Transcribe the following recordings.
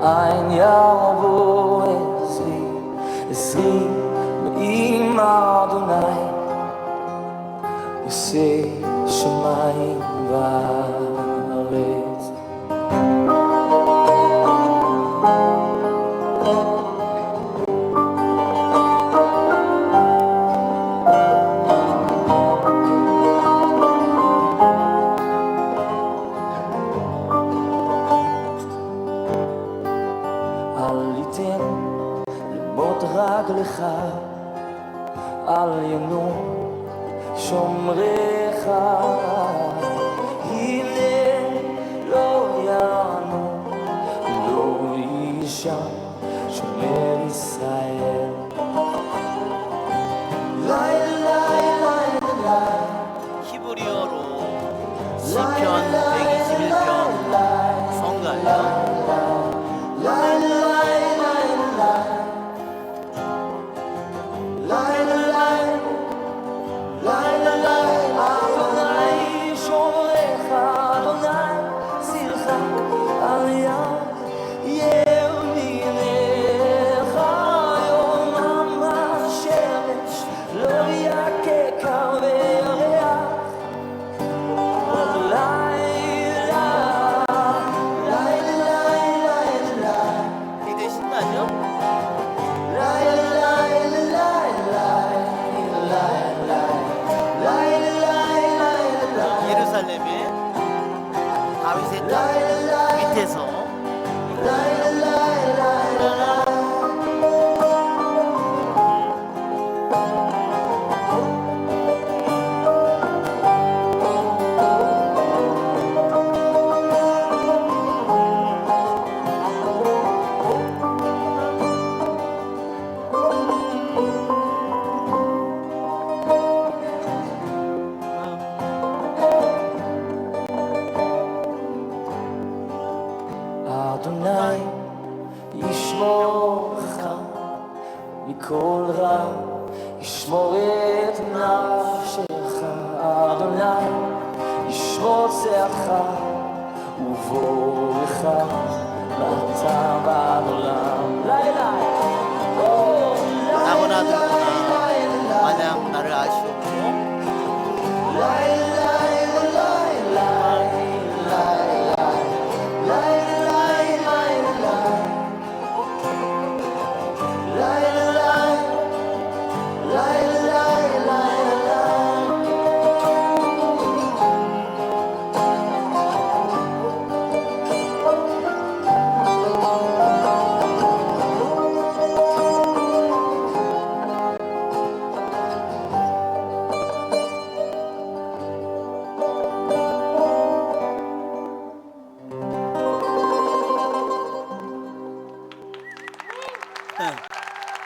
ein Jahr wo es rieb עם אדוני עושה שמיים וארץ. אל ייתן למות רגלך, אל ינום שומרך, הנה לא ינום לא יישן שומר ישראל. 히브리어로 시편 121편 성가요. 굉장히 신나죠? 예루살렘의 다윗의 땅 밑에서 אדוני ישמורך מכל רע, ישמור את נפשך. אדוני ישרוצך ובורך ואתה בעד עולם. לילה 나무나 들거나 마냥 나를 아시옵고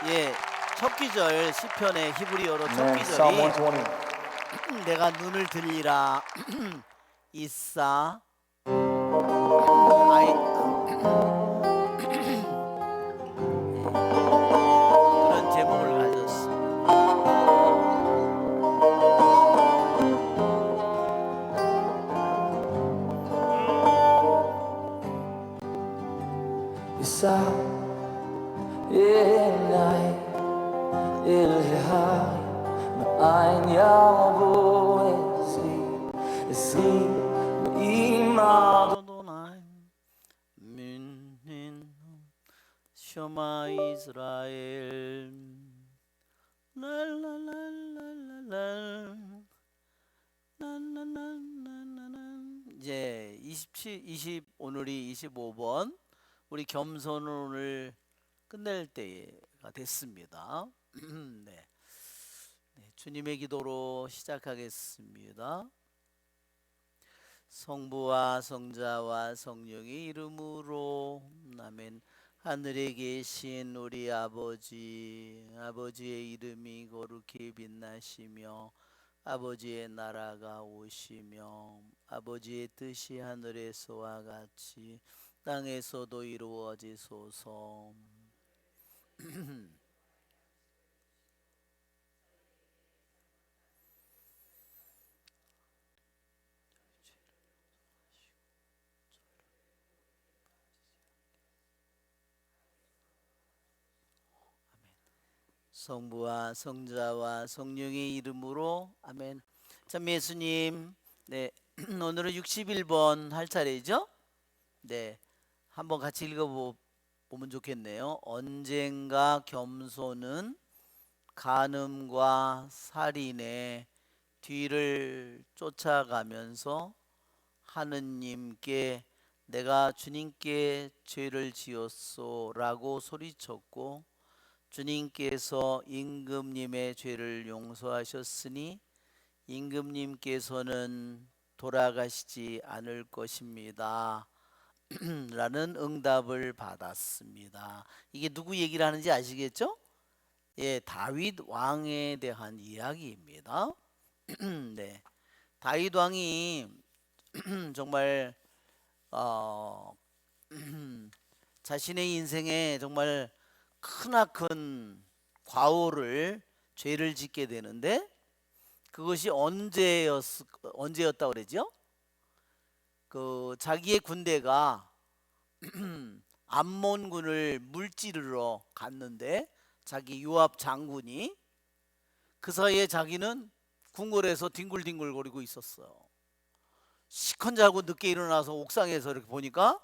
예, 첫 기절 시편의 히브리어로 첫 Amen. Psalm 기절이 120. 내가 눈을 들리라 이사 아이 그런 제목을 가졌습니다. אשא עיניי אל ההרים מאין יבוא עזרי עם 아도나이 민닌 셔마 이스라엘 랄랄랄랄랄 이제 20 오늘이 25번 우리 겸손을 오늘 끝낼 때가 됐습니다. 네. 네, 주님의 기도로 시작하겠습니다. 성부와 성자와 성령의 이름으로 아멘. 하늘에 계신 우리 아버지의 이름이 거룩히 빛나시며 아버지의 나라가 오시며 아버지의 뜻이 하늘에서와 같이 땅에서도 이루어지소서. 성부와 성자와 성령의 이름으로 아멘. 참 예수님, 네 오늘은 61번 할 차례죠? 네, 한번 같이 읽어보면 좋겠네요. 언젠가 겸손은 간음과 살인의 뒤를 쫓아가면서 하느님께 내가 주님께 죄를 지었소라고 소리쳤고 주님께서 임금님의 죄를 용서하셨으니 임금님께서는 돌아가시지 않을 것입니다. 라는 응답을 받았습니다. 이게 누구 얘기를 하는지 아시겠죠? 예, 다윗 왕에 대한 이야기입니다. 네, 다윗 왕이 정말 어, 자신의 인생에 정말 크나큰 과오를 죄를 짓게 되는데 그것이 언제였다 그러죠? 그 자기의 군대가 암몬군을 물찌르러 갔는데 자기 요압 장군이 그 사이에 자기는 궁궐에서 뒹굴뒹굴거리고 있었어요. 시컨 자고 늦게 일어나서 옥상에서 이렇게 보니까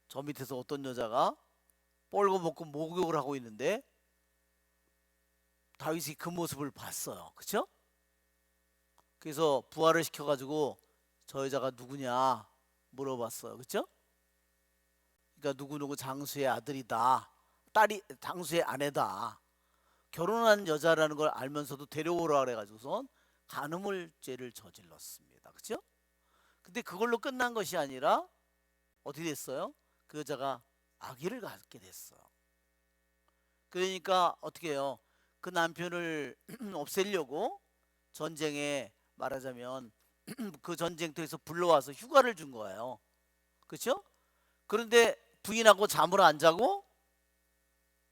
저 밑에서 어떤 여자가 뻘거벗고 목욕을 하고 있는데 다윗이 그 모습을 봤어요. 그렇죠? 그래서 부하를 시켜가지고 저 여자가 누구냐 물어봤어요. 그렇죠? 그러니까 누구누구 장수의 아들이다, 딸이 장수의 아내다, 결혼한 여자라는 걸 알면서도 데려오라 그래가지고선 간음을 죄를 저질렀습니다. 그렇죠? 근데 그걸로 끝난 것이 아니라 어떻게 됐어요? 그 여자가 아기를 갖게 됐어요. 그러니까 어떻게 해요? 그 남편을 없애려고 전쟁에 말하자면 그 전쟁터에서 불러와서 휴가를 준 거예요. 그렇죠? 그런데 부인하고 잠을 안 자고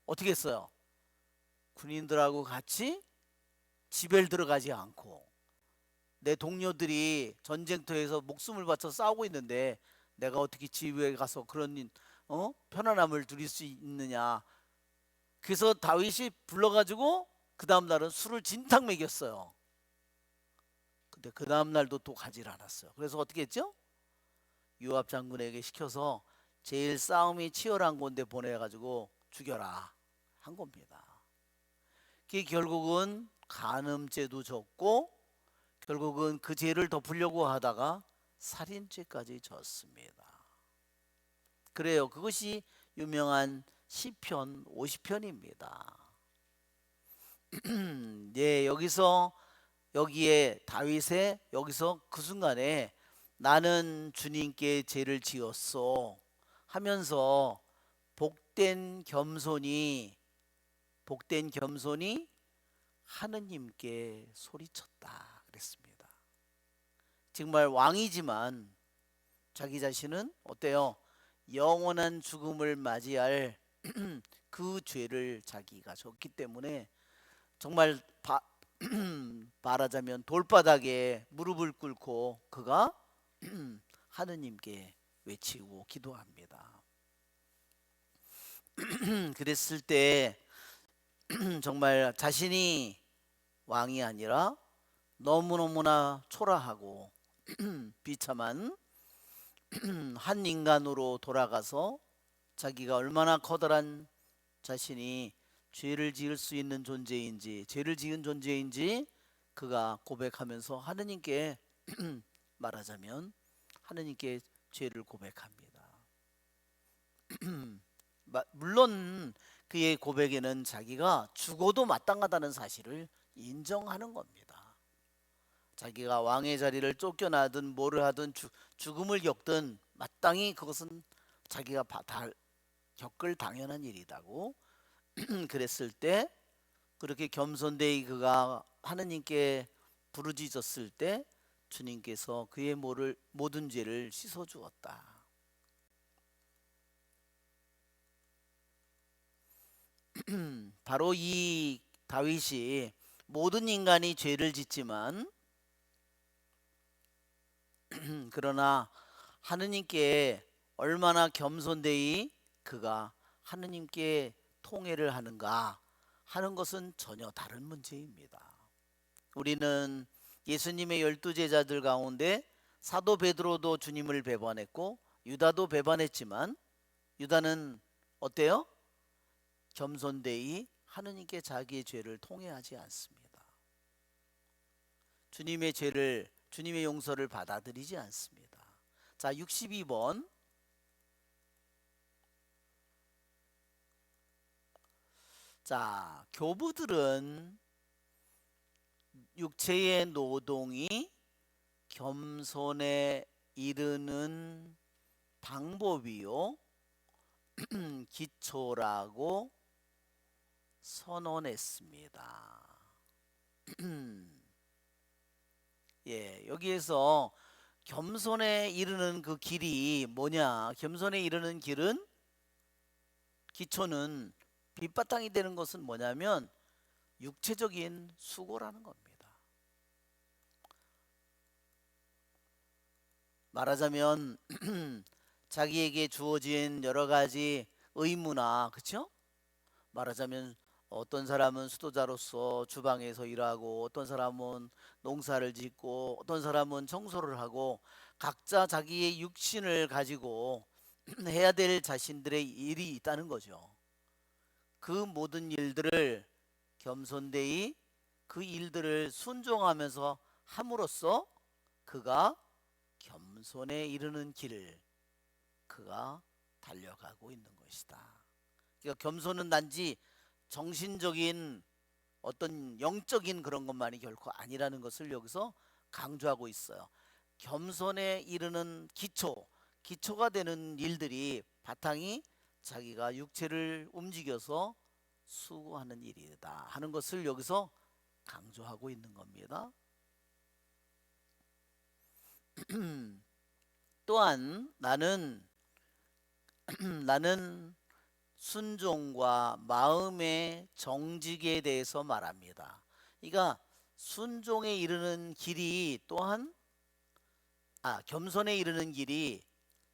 어떻게 했어요? 군인들하고 같이 집에 들어가지 않고 내 동료들이 전쟁터에서 목숨을 바쳐 싸우고 있는데 내가 어떻게 집에 가서 그런 편안함을 누릴 수 있느냐. 그래서 다윗이 불러가지고 그 다음 날은 술을 진탕 먹였어요. 근데 그 다음 날도 또 가지 않았어요. 그래서 어떻게 했죠? 요압 장군에게 시켜서 제일 싸움이 치열한 곳에 보내가지고 죽여라 한 겁니다. 그게 결국은 간음죄도 졌고 결국은 그 죄를 덮으려고 하다가 살인죄까지 졌습니다. 그래요. 그것이 유명한 시편 50편입니다. 예, 여기에 다윗의 여기서 그 순간에 나는 주님께 죄를 지었소 하면서 복된 겸손이 하느님께 소리쳤다 그랬습니다. 정말 왕이지만 자기 자신은 어때요? 영원한 죽음을 맞이할 그 죄를 자기가 졌기 때문에 정말 말하자면 돌바닥에 무릎을 꿇고 그가 하느님께 외치고 기도합니다. 그랬을 때 정말 자신이 왕이 아니라 너무너무나 초라하고 비참한 한 인간으로 돌아가서 자기가 얼마나 커다란 자신이 죄를 지을 수 있는 존재인지, 죄를 지은 존재인지 그가 고백하면서 하느님께 말하자면 하느님께 죄를 고백합니다. 물론 그의 고백에는 자기가 죽어도 마땅하다는 사실을 인정하는 겁니다. 자기가 왕의 자리를 쫓겨나든 뭐를 하든 죽음을 겪든 마땅히 그것은 자기가 겪을 당연한 일이라고 그랬을 때 그렇게 겸손되이 그가 하느님께 부르짖었을 때 주님께서 그의 모든 죄를 씻어 주었다. 바로 이 다윗이 모든 인간이 죄를 짓지만 그러나 하느님께 얼마나 겸손되이 그가 하느님께 통회를 하는가, 하는 것은 전혀 다른 문제입니다. 우리는 예수님의 12제자들 가운데 사도 베드로도 주님을 배반했고 유다도 배반했지만 유다는 어때요? 겸손되이 하느님께 자기의 죄를 통회하지 않습니다. 주님의 용서를 받아들이지 않습니다. 자, 62번. 자, 교부들은 육체의 노동이 겸손에 이르는 방법이요 기초라고 선언했습니다. 예, 여기에서 겸손에 이르는 그 길이 뭐냐? 겸손에 이르는 길은 기초는 밑바탕이 되는 것은 뭐냐면 육체적인 수고라는 겁니다. 말하자면 자기에게 주어진 여러 가지 의무나, 그렇죠? 말하자면 어떤 사람은 수도자로서 주방에서 일하고 어떤 사람은 농사를 짓고 어떤 사람은 청소를 하고 각자 자기의 육신을 가지고 해야 될 자신들의 일이 있다는 거죠. 그 모든 일들을 겸손되이 그 일들을 순종하면서 함으로써 그가 겸손에 이르는 길을 그가 달려가고 있는 것이다. 그러니까 겸손은 단지 정신적인 어떤 영적인 그런 것만이 결코 아니라는 것을 여기서 강조하고 있어요. 겸손에 이르는 기초가 되는 일들이 바탕이 자기가 육체를 움직여서 수고하는 일이다 하는 것을 여기서 강조하고 있는 겁니다. 또한 나는 순종과 마음의 정직에 대해서 말합니다. 그러니까 순종에 이르는 길이 또한 겸손에 이르는 길이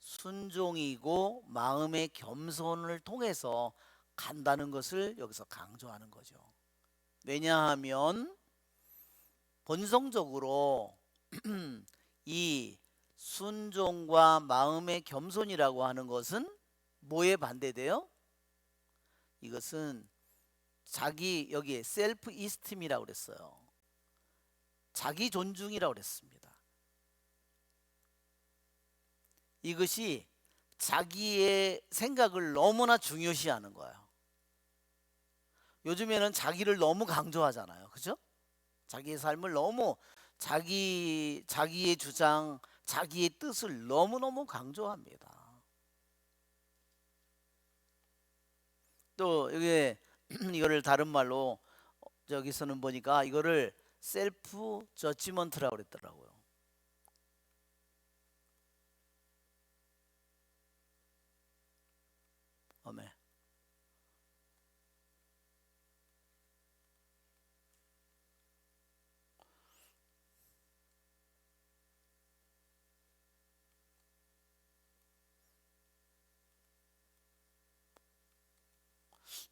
순종이고 마음의 겸손을 통해서 간다는 것을 여기서 강조하는 거죠. 왜냐하면 본성적으로 이 순종과 마음의 겸손이라고 하는 것은 뭐에 반대돼요? 이것은 여기에 셀프 이스팀이라고 그랬어요. 자기 존중이라고 그랬습니다. 이것이 자기의 생각을 너무나 중요시하는 거예요. 요즘에는 자기를 너무 강조하잖아요. 그죠? 자기의 삶을 너무 자기의 주장, 자기의 뜻을 너무너무 강조합니다. 또 이거를 다른 말로 저기서는 보니까 이거를 셀프 저지먼트라고 그랬더라고요. 아멘.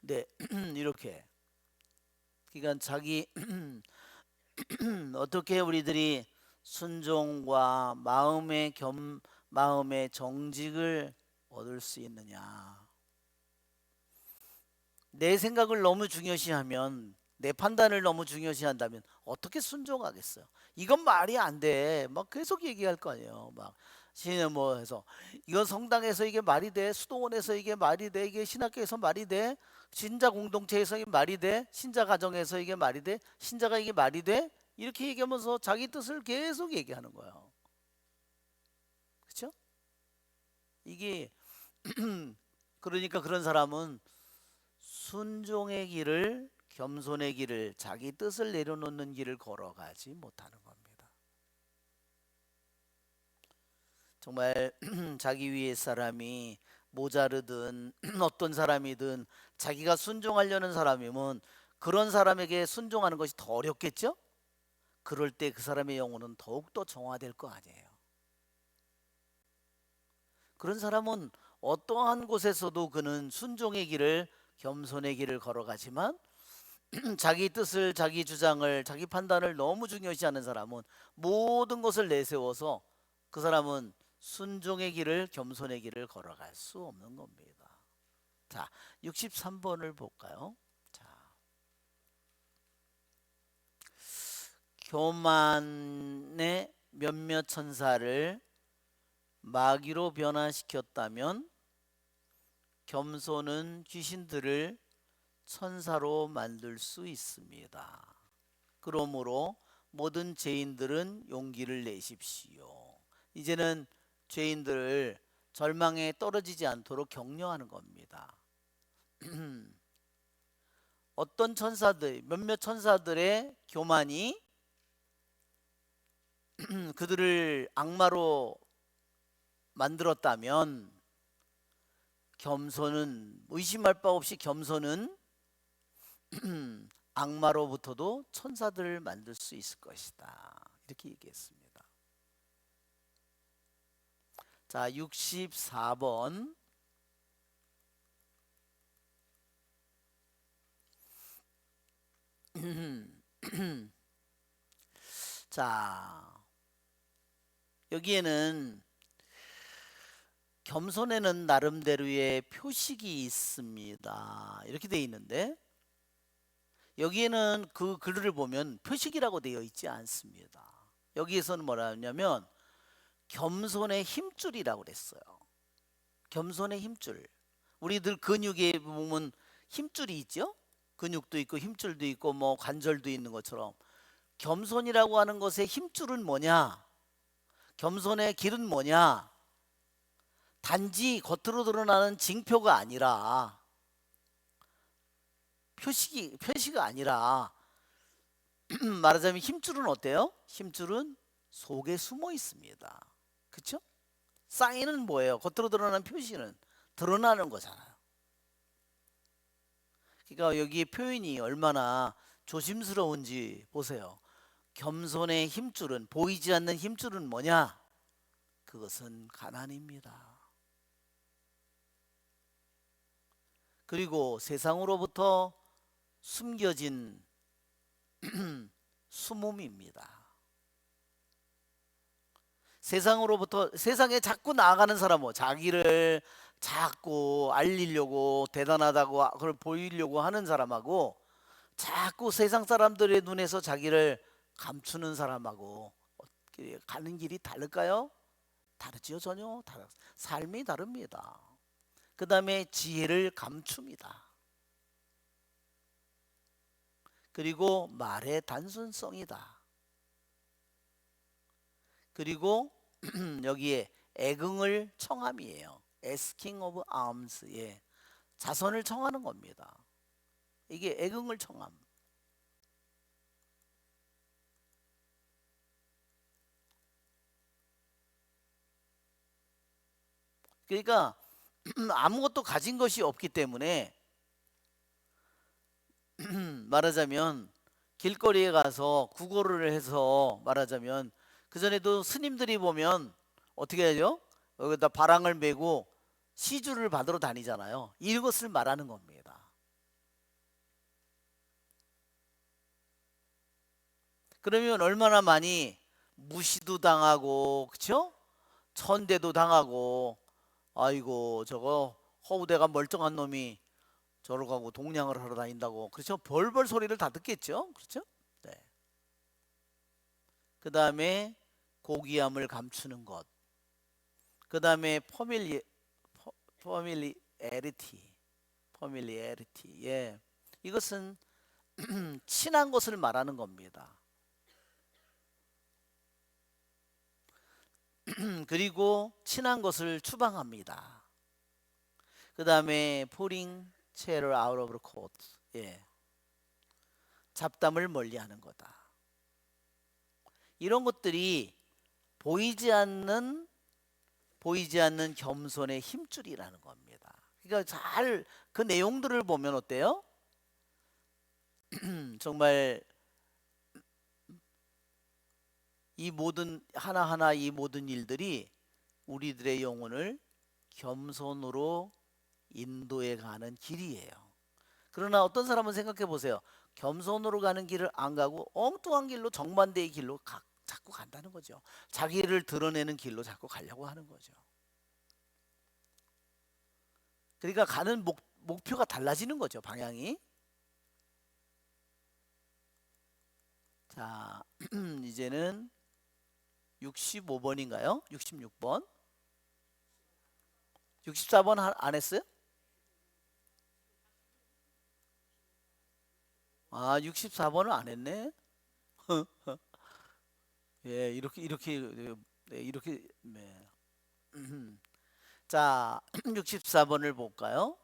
네, 이렇게. 그러니까 어떻게 우리들이 순종과 마음의 정직을 얻을 수 있느냐? 내 생각을 너무 중요시하면, 내 판단을 너무 중요시한다면 어떻게 순종하겠어요? 이건 말이 안 돼. 막 계속 얘기할 거 아니에요. 막 신의 뭐 해서 이건 성당에서 이게 말이 돼? 수도원에서 이게 말이 돼? 이게 신학교에서 말이 돼? 신자 공동체에서 이게 말이 돼? 신자 가정에서 이게 말이 돼? 신자가 이게 말이 돼? 이렇게 얘기하면서 자기 뜻을 계속 얘기하는 거예요. 그렇죠? 이게 그러니까 그런 사람은 순종의 길을, 겸손의 길을, 자기 뜻을 내려놓는 길을 걸어가지 못하는 겁니다. 정말 자기 위에 사람이 모자르든 어떤 사람이든 자기가 순종하려는 사람이면 그런 사람에게 순종하는 것이 더 어렵겠죠? 그럴 때 그 사람의 영혼은 더욱더 정화될 거 아니에요. 그런 사람은 어떠한 곳에서도 그는 순종의 길을, 겸손의 길을 걸어가지만 자기 뜻을, 자기 주장을, 자기 판단을 너무 중요시하는 사람은 모든 것을 내세워서 그 사람은 순종의 길을, 겸손의 길을 걸어갈 수 없는 겁니다. 자, 63번을 볼까요? 자, 교만의 몇몇 천사를 마귀로 변화시켰다면 겸손은 귀신들을 천사로 만들 수 있습니다. 그러므로 모든 죄인들은 용기를 내십시오. 이제는 죄인들을 절망에 떨어지지 않도록 격려하는 겁니다. 어떤 천사들, 몇몇 천사들의 교만이 그들을 악마로 만들었다면 겸손은, 의심할 바 없이 겸손은 악마로부터도 천사들을 만들 수 있을 것이다. 이렇게 얘기했습니다. 자, 64번. 자, 여기에는 겸손에는 나름대로의 표식이 있습니다. 이렇게 되어 있는데 여기에는 그 글을 보면 표식이라고 되어 있지 않습니다. 여기에서는 뭐라 하냐면 겸손의 힘줄이라고 그랬어요. 겸손의 힘줄. 우리들 근육에 보면 힘줄이 있죠? 근육도 있고 힘줄도 있고 뭐 관절도 있는 것처럼 겸손이라고 하는 것의 힘줄은 뭐냐? 겸손의 길은 뭐냐? 단지 겉으로 드러나는 징표가 아니라 표시가 아니라 말하자면 힘줄은 어때요? 힘줄은 속에 숨어 있습니다. 그렇죠? 사인은 뭐예요? 겉으로 드러나는 표시는 드러나는 거잖아요. 그러니까 여기 표현이 얼마나 조심스러운지 보세요. 겸손의 힘줄은, 보이지 않는 힘줄은 뭐냐? 그것은 가난입니다. 그리고 세상으로부터 숨겨진 숨음입니다. 세상에 자꾸 나아가는 사람은 자기를 자꾸 알리려고 대단하다고 그걸 보이려고 하는 사람하고 자꾸 세상 사람들의 눈에서 자기를 감추는 사람하고 가는 길이 다를까요? 다르지요. 전혀 삶이 다릅니다. 그 다음에 지혜를 감춥니다. 그리고 말의 단순성이다. 그리고 여기에 애긍을 청함이에요. asking of alms. 예. 자선을 청하는 겁니다. 이게 애긍을 청함. 그러니까 아무것도 가진 것이 없기 때문에 말하자면 길거리에 가서 구걸을 해서 말하자면 그전에도 스님들이 보면 어떻게 하죠? 여기다 바랑을 메고 시주를 받으러 다니잖아요. 이것을 말하는 겁니다. 그러면 얼마나 많이 무시도 당하고 그쵸? 천대도 당하고 아이고 저거 허우대가 멀쩡한 놈이 저러 가고 동냥을 하러 다닌다고 그렇죠? 벌벌 소리를 다 듣겠죠? 그렇죠? 네. 그 다음에 고귀함을 감추는 것. 그 다음에 퍼밀리에리티. 예. 이것은 친한 것을 말하는 겁니다. 그리고 친한 것을 추방합니다. 그 다음에 putting chair out of the court. 예. 잡담을 멀리하는 거다. 이런 것들이 보이지 않는 겸손의 힘줄이라는 겁니다. 그러니까 잘 그 내용들을 보면 어때요? 정말 이 모든 하나하나 이 모든 일들이 우리들의 영혼을 겸손으로 인도해 가는 길이에요. 그러나 어떤 사람은 생각해 보세요. 겸손으로 가는 길을 안 가고 엉뚱한 길로 정반대의 길로 자꾸 간다는 거죠. 자기를 드러내는 길로 자꾸 가려고 하는 거죠. 그러니까 가는 목표가 달라지는 거죠. 방향이. 자, 이제는 65번인가요? 66번. 64번 안 했어요? 아, 64번을 안 했네. 예, 이렇게 네. 자, 64번을 볼까요?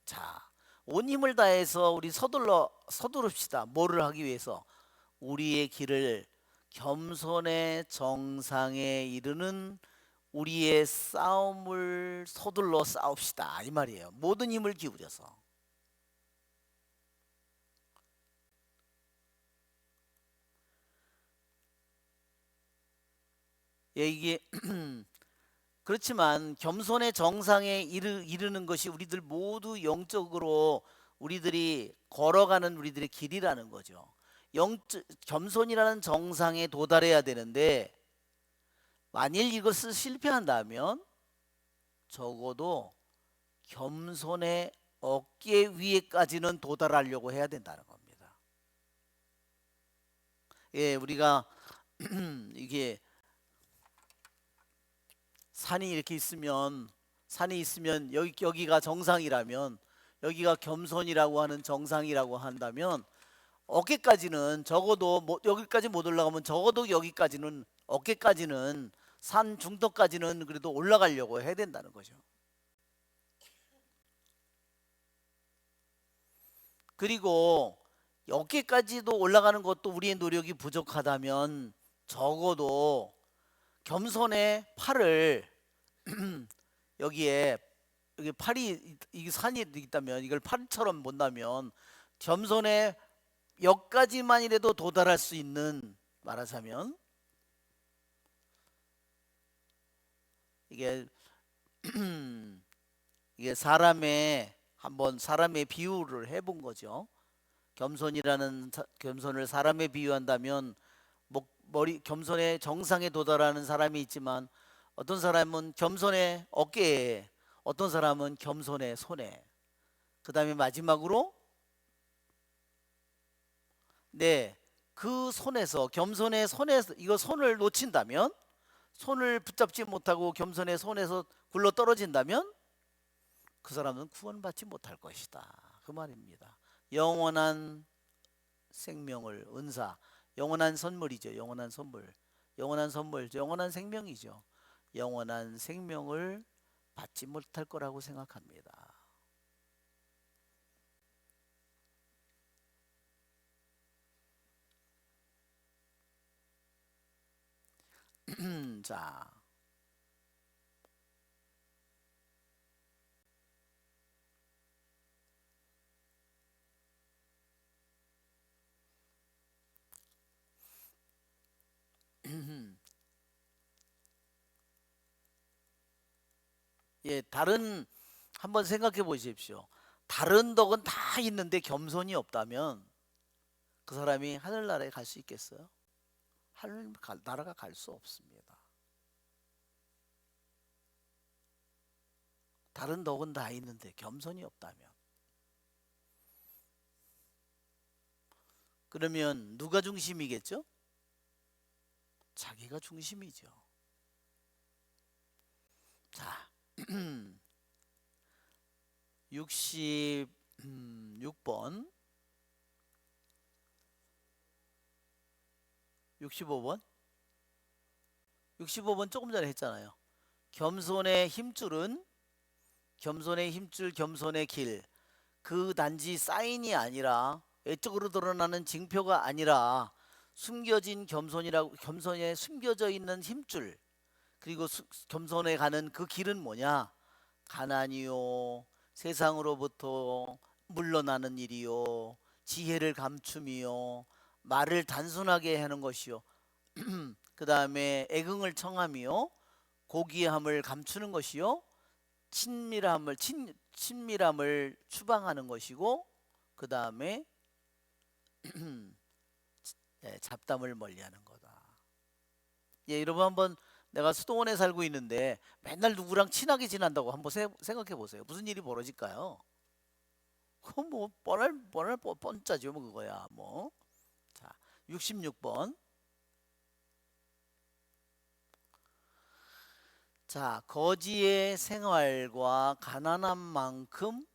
자, 온 힘을 다해서 우리 서두릅시다. 뭐를 하기 위해서? 우리의 길을 겸손의 정상에 이르는 우리의 싸움을 서둘러 싸웁시다. 이 말이에요. 모든 힘을 기울여서. 예, 이게 그렇지만 겸손의 정상에 이르는 것이 우리들 모두 영적으로 우리들이 걸어가는 우리들의 길이라는 거죠. 겸손이라는 정상에 도달해야 되는데 만일 이것을 실패한다면 적어도 겸손의 어깨 위에까지는 도달하려고 해야 된다는 겁니다. 예, 우리가 이게 산이 이렇게 있으면 여기가 정상이라면 여기가 겸손이라고 하는 정상이라고 한다면 어깨까지는 적어도 여기까지 못 올라가면 적어도 여기까지는 어깨까지는 산 중턱까지는 그래도 올라가려고 해야 된다는 거죠. 그리고 어깨까지도 올라가는 것도 우리의 노력이 부족하다면 적어도 겸손의 팔을 여기 팔이 이게 산이 있다면 이걸 팔처럼 본다면 겸손의 여기까지만이라도 도달할 수 있는, 말하자면 이게 이게 사람의 비유를 해본 거죠. 겸손을 사람에 비유한다면 겸손의 정상에 도달하는 사람이 있지만 어떤 사람은 겸손의 어깨에, 어떤 사람은 겸손의 손에, 그 다음에 마지막으로 그 손에서 겸손의 손에서 이거 손을 놓친다면, 손을 붙잡지 못하고 겸손의 손에서 굴러 떨어진다면 그 사람은 구원받지 못할 것이다, 그 말입니다. 영원한 생명을, 은사, 영원한 선물이죠. 영원한 선물, 영원한 생명이죠. 영원한 생명을 받지 못할 거라고 생각합니다. 자, 예, 한번 생각해 보십시오. 다른 덕은 다 있는데 겸손이 없다면 그 사람이 하늘나라에 갈 수 있겠어요? 나라가 갈 수 없습니다. 다른 덕은 다 있는데 겸손이 없다면, 그러면 누가 중심이겠죠? 자기가 중심이죠. 자, 66번 65번 65번 조금 전에 했잖아요. 겸손의 힘줄, 겸손의 길, 그 단지 사인이 아니라, 외적으로 드러나는 징표가 아니라 숨겨진 겸손에 숨겨져 있는 힘줄, 그리고 겸손에 가는 그 길은 뭐냐? 가난이요, 세상으로부터 물러나는 일이요, 지혜를 감춤이요, 말을 단순하게 하는 것이요, 그 다음에 애긍을 청함이요, 고귀함을 감추는 것이요, 친밀함을 추방하는 것이고, 그 다음에 예, 잡담을 멀리하는 거다. 예, 여러분 한번 내가 수도원에 살고 있는데 맨날 누구랑 친하게 지낸다고 한번 생각해 보세요. 무슨 일이 벌어질까요? 그건 뭐 뻔할 뻔짜죠, 뭐 그거야 뭐. 자, 66번. 자, 거지의 생활과 가난한 만큼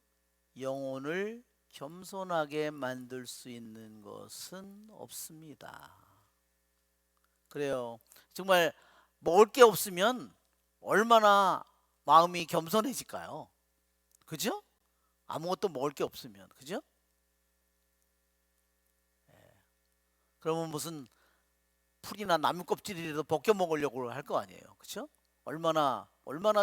영혼을 겸손하게 만들 수 있는 것은 없습니다. 그래요. 정말 먹을 게 없으면 얼마나 마음이 겸손해질까요? 그죠? 아무것도 먹을 게 없으면, 그죠? 그러면 무슨 풀이나 나무 껍질이라도 벗겨 먹으려고 할 거 아니에요, 그죠? 얼마나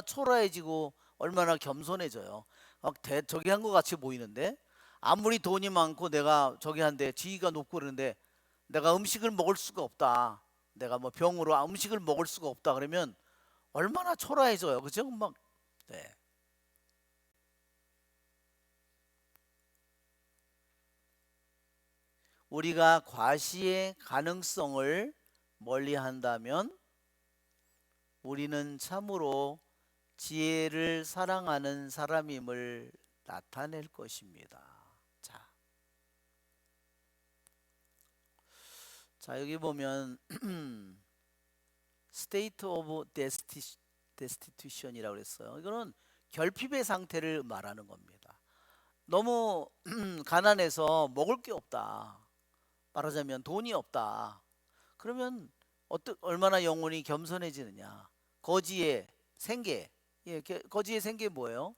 초라해지고 얼마나 겸손해져요. 막 저기 한 것 같이 보이는데 아무리 돈이 많고 내가 저기 한데 지위가 높고 그러는데 내가 음식을 먹을 수가 없다. 내가 뭐 병으로 음식을 먹을 수가 없다 그러면 얼마나 초라해져요, 그죠? 막 네. 우리가 과시의 가능성을 멀리한다면 우리는 참으로 지혜를 사랑하는 사람임을 나타낼 것입니다. 자, 자 여기 보면 state of destitution이라고 그랬어요. 이거는 결핍의 상태를 말하는 겁니다. 너무 가난해서 먹을 게 없다. 말하자면 돈이 없다. 그러면 얼마나 영혼이 겸손해지느냐. 거지의 생계. 예, 거지의 생계 뭐예요?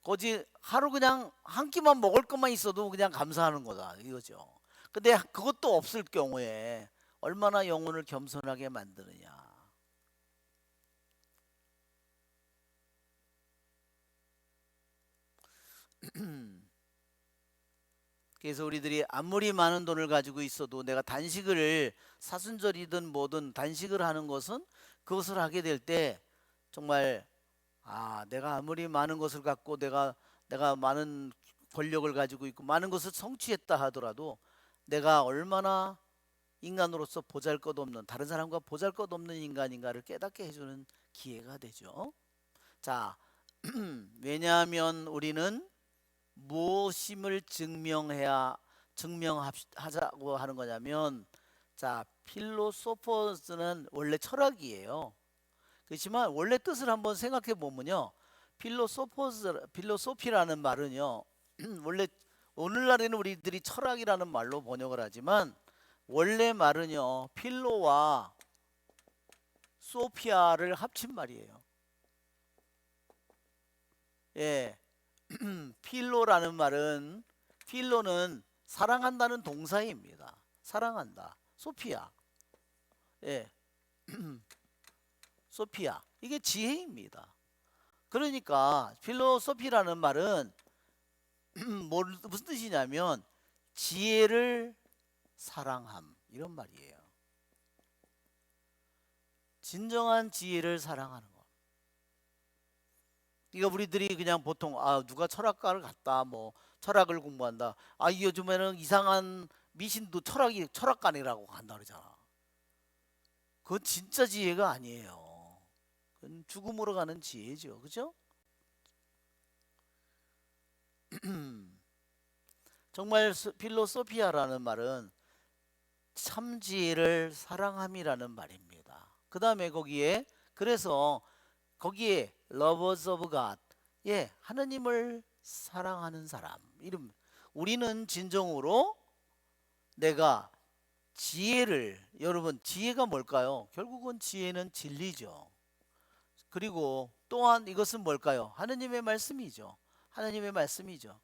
거지 하루 그냥 한 끼만 먹을 것만 있어도 그냥 감사하는 거다 이거죠. 근데 그것도 없을 경우에 얼마나 영혼을 겸손하게 만드느냐. 그래서 우리들이 아무리 많은 돈을 가지고 있어도 내가 단식을 사순절이든 뭐든 단식을 하는 것은 그것을 하게 될 때 정말 내가 아무리 많은 것을 갖고 내가 많은 권력을 가지고 있고 많은 것을 성취했다 하더라도 내가 얼마나 인간으로서 보잘것없는 다른 사람과 보잘것없는 인간인가를 깨닫게 해주는 기회가 되죠. 자, 왜냐하면 우리는 무엇임을 증명하자고 하는 거냐면 자 필로소퍼스는 원래 철학이에요. 그렇지만 원래 뜻을 한번 생각해 보면요 필로소피라는 말은요 원래 오늘날에는 우리들이 철학이라는 말로 번역을 하지만 원래 말은요 필로와 소피아를 합친 말이에요. 예, 필로라는 말은 필로는 사랑한다는 동사입니다. 사랑한다. 소피아. 예. 소피아. 이게 지혜입니다. 그러니까 필로소피라는 말은 무슨 뜻이냐면 지혜를 사랑함 이런 말이에요. 진정한 지혜를 사랑하는 거. 이거 우리들이 그냥 보통 누가 철학가를 갔다 뭐 철학을 공부한다. 요즘에는 이상한 미신도 철학가니라고 한다 그러잖아. 그건 진짜 지혜가 아니에요. 그건 죽음으로 가는 지혜죠. 그죠? 정말 필로소피아라는 말은 참 지혜를 사랑함이라는 말입니다. 그 다음에 그래서 거기에 lovers of God, 예, 하느님을 사랑하는 사람 이름. 우리는 진정으로 내가 여러분 지혜가 뭘까요? 결국은 지혜는 진리죠. 그리고 또한 이것은 뭘까요? 하느님의 말씀이죠. 하느님의 말씀이죠.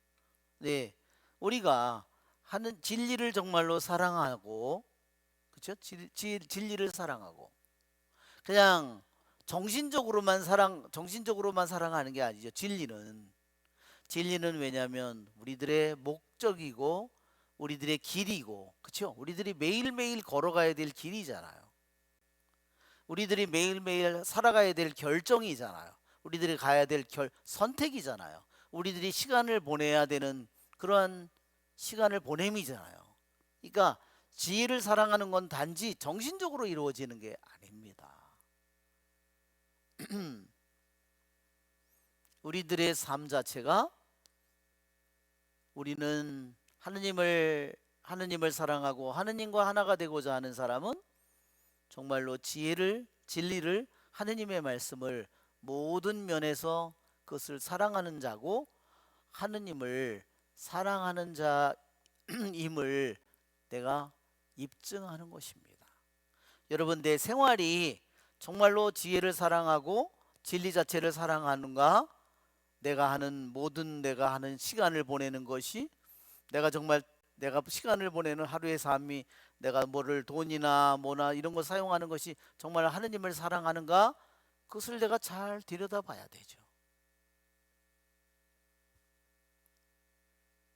네, 우리가 하는 진리를 정말로 사랑하고, 그렇죠? 진리를 사랑하고 그냥 정신적으로만 사랑하는 게 아니죠. 진리는 왜냐하면 우리들의 목적이고 우리들의 길이고, 그렇죠? 우리들이 매일매일 걸어가야 될 길이잖아요. 우리들이 매일매일 살아가야 될 결정이잖아요. 우리들이 가야 될 선택이잖아요. 우리들이 시간을 보내야 되는 그러한 시간을 보냄이잖아요. 그러니까 지혜를 사랑하는 건 단지 정신적으로 이루어지는 게 아닙니다. 우리들의 삶 자체가 우리는 하느님을 사랑하고 하느님과 하나가 되고자 하는 사람은 정말로 지혜를, 진리를, 하느님의 말씀을 모든 면에서 그것을 사랑하는 자고 하느님을 사랑하는 자임을 내가 입증하는 것입니다. 여러분, 내 생활이 정말로 지혜를 사랑하고 진리 자체를 사랑하는가? 내가 하는 시간을 보내는 것이 내가 시간을 보내는 하루의 삶이 내가 뭐를 돈이나 뭐나 이런 거 사용하는 것이 정말 하느님을 사랑하는가? 그것을 내가 잘 들여다봐야 되죠.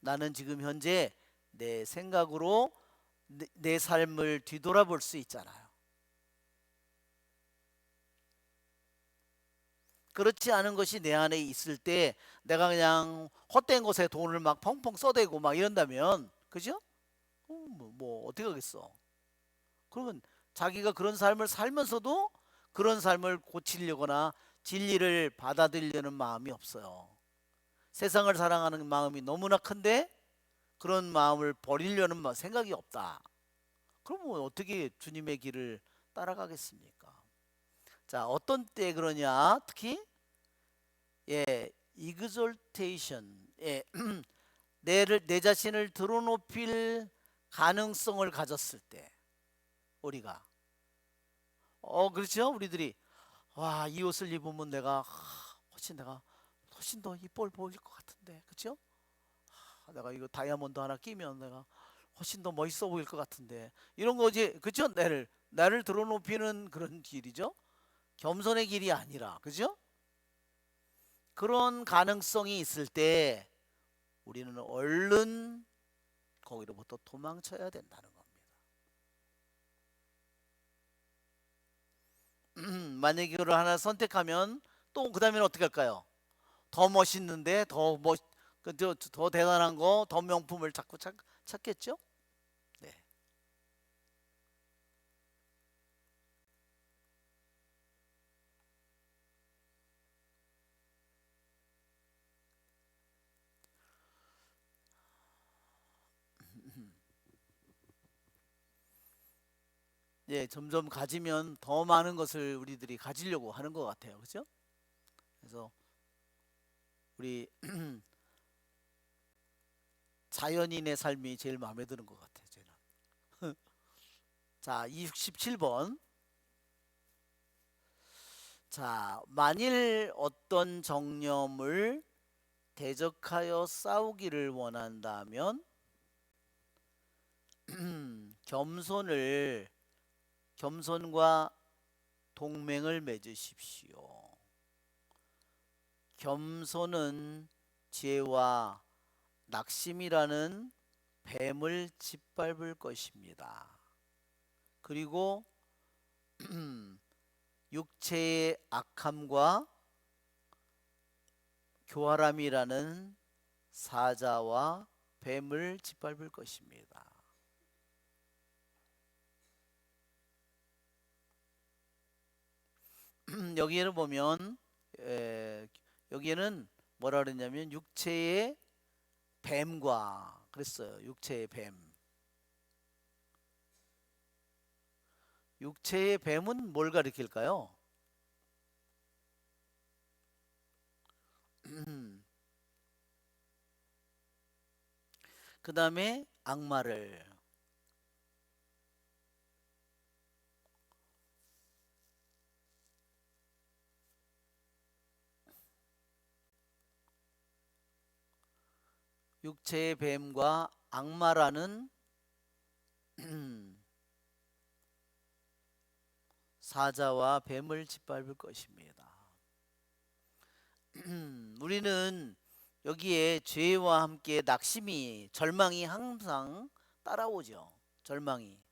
나는 지금 현재 내 생각으로 내 삶을 뒤돌아볼 수 있잖아요. 그렇지 않은 것이 내 안에 있을 때 내가 그냥 헛된 것에 돈을 막 펑펑 써대고 막 이런다면, 그죠? 뭐 어떻게 하겠어? 그러면 자기가 그런 삶을 살면서도 그런 삶을 고치려거나 진리를 받아들이려는 마음이 없어요. 세상을 사랑하는 마음이 너무나 큰데 그런 마음을 버리려는 생각이 없다. 그러면 어떻게 주님의 길을 따라가겠습니까? 자, 어떤 때 그러냐? 특히 exaltation, 내 자신을 드러높일 가능성을 가졌을 때 우리가 그렇죠? 우리들이 이 옷을 입으면 내가 훨씬 더 이뻐 보일 것 같은데, 그렇죠? 내가 이거 다이아몬드 하나 끼면 내가 훨씬 더 멋있어 보일 것 같은데, 이런 거지, 그렇죠? 나를 드러높이는 그런 길이죠. 겸손의 길이 아니라, 그죠? 그런 가능성이 있을 때 우리는 얼른 거기로부터 도망쳐야 된다는 겁니다. 만약에 그걸 하나 선택하면 또 그 다음에는 어떻게 할까요? 더 멋있는데 더 대단한 거, 더 명품을 자꾸 찾겠죠? 네. 점점 가지면 더 많은 것을 우리들이 가지려고 하는 것 같아요. 그죠? 그래서 우리 자연인의 삶이 제일 마음에 드는 것 같아요. 저는. 자, 67번. 자, 만일 어떤 정념을 대적하여 싸우기를 원한다면 겸손과 동맹을 맺으십시오. 겸손은 지혜와 낙심이라는 뱀을 짓밟을 것입니다. 그리고 육체의 악함과 교활함이라는 사자와 뱀을 짓밟을 것입니다. 여기에는 보면 여기에는 뭐라 그랬냐면 육체의 뱀과 그랬어요. 육체의 뱀. 육체의 뱀은 뭘 가리킬까요? 그 다음에 악마를, 육체의 뱀과 악마라는 사자와 뱀을 짓밟을 것입니다. 우리는 여기에 죄와 함께 낙심이, 절망이 항상 따라오죠. 절망이.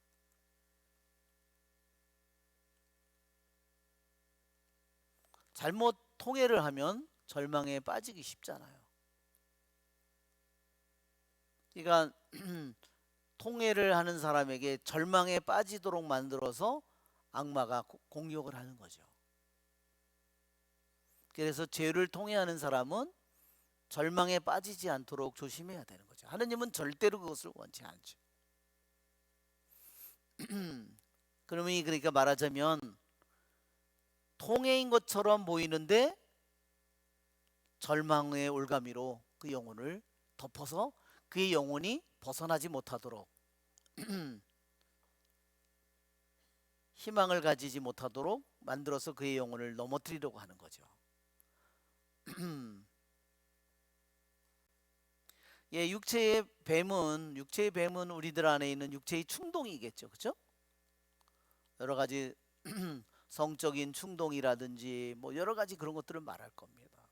잘못 통해를 하면 절망에 빠지기 쉽잖아요. 그러니까 통해를 하는 사람에게 절망에 빠지도록 만들어서 악마가 공격을 하는 거죠. 그래서 죄를 통해하는 사람은 절망에 빠지지 않도록 조심해야 되는 거죠. 하느님은 절대로 그것을 원치 않죠. 그러니까 말하자면 통해인 것처럼 보이는데 절망의 올가미로 그 영혼을 덮어서 그의 영혼이 벗어나지 못하도록 희망을 가지지 못하도록 만들어서 그의 영혼을 넘어뜨리려고 하는 거죠. 예, 육체의 뱀은 우리들 안에 있는 육체의 충동이겠죠. 그렇죠? 여러 가지 성적인 충동이라든지 뭐 여러 가지 그런 것들을 말할 겁니다.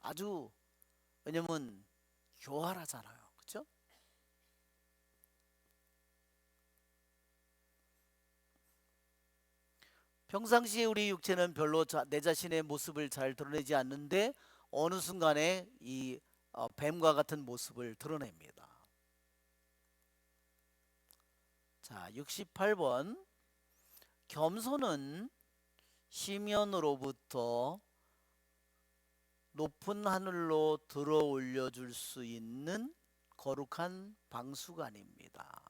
아주 왜냐면 교활하잖아요. 그렇죠? 평상시에 우리 육체는 별로 내 자신의 모습을 잘 드러내지 않는데 어느 순간에 이 뱀과 같은 모습을 드러냅니다. 자, 68번. 겸손은 시면으로부터 높은 하늘로 들어 올려줄 수 있는 거룩한 방수관입니다.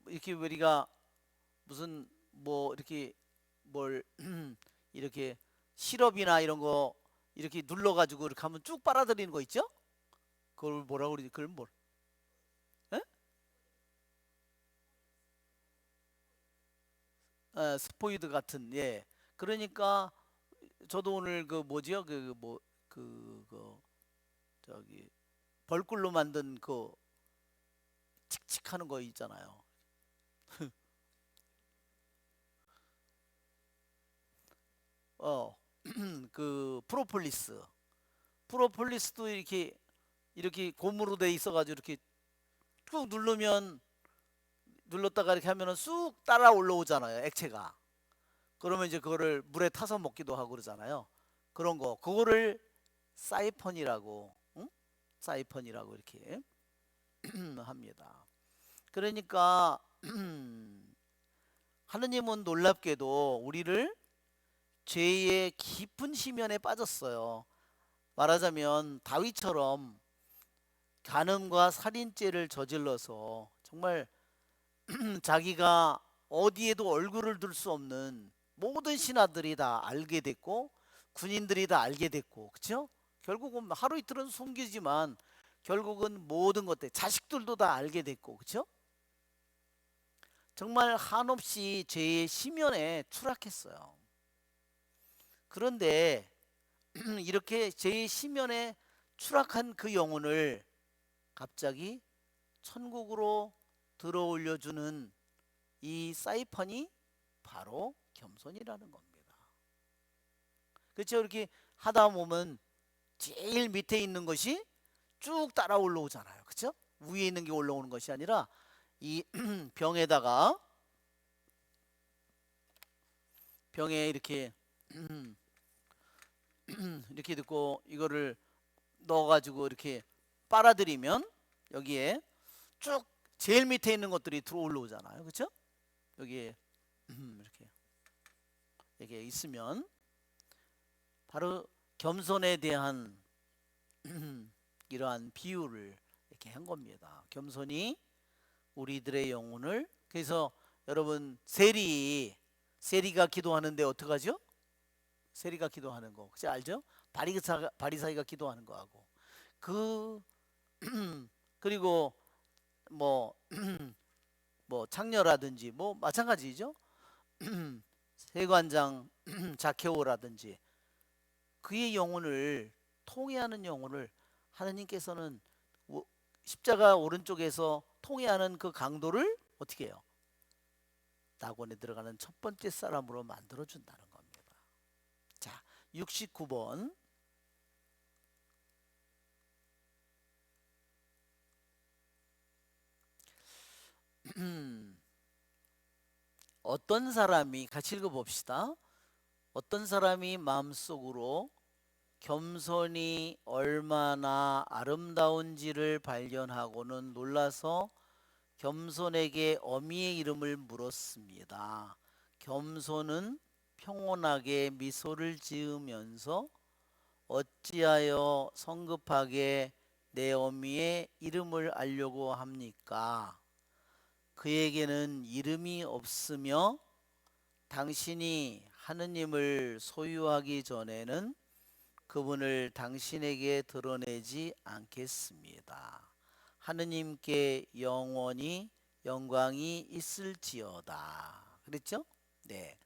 이렇게 우리가 무슨 뭐 이렇게 뭘 이렇게 시럽이나 이런 거 이렇게 눌러가지고 이렇게 하면 쭉 빨아들이는 거 있죠? 그걸 뭐라고 그러지? 그걸 뭘? 에? 스포이드 같은, 예. 그러니까 저도 오늘 그 뭐지요? 저기 벌꿀로 만든 그 칙칙하는 거 있잖아요. 그 프로폴리스도 이렇게 고무로 돼 있어가지고 이렇게 쭉 눌렀다가 이렇게 하면은 쑥 따라 올라오잖아요, 액체가. 그러면 이제 그거를 물에 타서 먹기도 하고 그러잖아요. 그런 거, 그거를 사이펀이라고, 응? 사이펀이라고 이렇게 합니다. 그러니까 하느님은 놀랍게도 우리를 죄의 깊은 심연에 빠졌어요. 말하자면 다윗처럼 간음과 살인죄를 저질러서 정말 자기가 어디에도 얼굴을 들 수 없는 모든 신하들이 다 알게 됐고 군인들이 다 알게 됐고, 그렇죠? 결국은 하루 이틀은 숨기지만 결국은 모든 것들, 자식들도 다 알게 됐고, 그렇죠? 정말 한없이 죄의 심연에 추락했어요. 그런데 이렇게 죄의 심연에 추락한 그 영혼을 갑자기 천국으로 들어 올려주는 이 사이펀이 바로 겸손이라는 겁니다. 그렇죠? 이렇게 하다 보면 제일 밑에 있는 것이 쭉 따라 올라오잖아요. 그렇죠? 위에 있는 게 올라오는 것이 아니라 이 병에 이렇게 이렇게 듣고 이거를 넣어가지고 이렇게 빨아들이면 여기에 쭉 제일 밑에 있는 것들이 들어 올라오잖아요. 그렇죠? 여기에 이렇게 있으면 바로 겸손에 대한 이러한 비유를 이렇게 한 겁니다. 겸손이 우리들의 영혼을, 그래서 여러분 세리가 기도하는데 어떡하죠? 세리가 기도하는 거 혹시 알죠? 바리사이가 기도하는 거하고 그 그리고 뭐 뭐 창녀라든지 뭐 마찬가지죠. 세관장 자케오라든지 그의 영혼을 통해하는 영혼을 하나님께서는 십자가 오른쪽에서 통해하는 그 강도를 어떻게 해요? 낙원에 들어가는 첫 번째 사람으로 만들어 준다는 겁니다. 자, 69번. 어떤 사람이 같이 읽어봅시다. 어떤 사람이 마음속으로 겸손이 얼마나 아름다운지를 발견하고는 놀라서 겸손에게 어미의 이름을 물었습니다. 겸손은 평온하게 미소를 지으면서 어찌하여 성급하게 내 어미의 이름을 알려고 합니까? 그에게는 이름이 없으며 당신이 하느님을 소유하기 전에는 그분을 당신에게 드러내지 않겠습니다. 하느님께 영원히 영광이 있을지어다. 그랬죠? 네.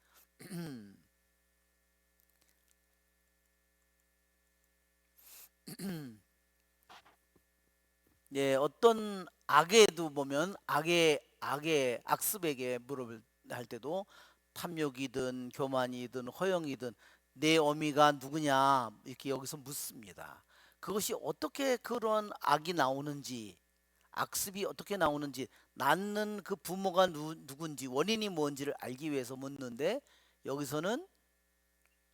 예, 어떤 악에도 보면 악의 악습에게 물어볼 할 때도 탐욕이든 교만이든 허영이든 내 어미가 누구냐 이렇게 여기서 묻습니다. 그것이 어떻게 그런 악이 나오는지 악습이 어떻게 나오는지 낳는 그 부모가 누군지 원인이 뭔지를 알기 위해서 묻는데 여기서는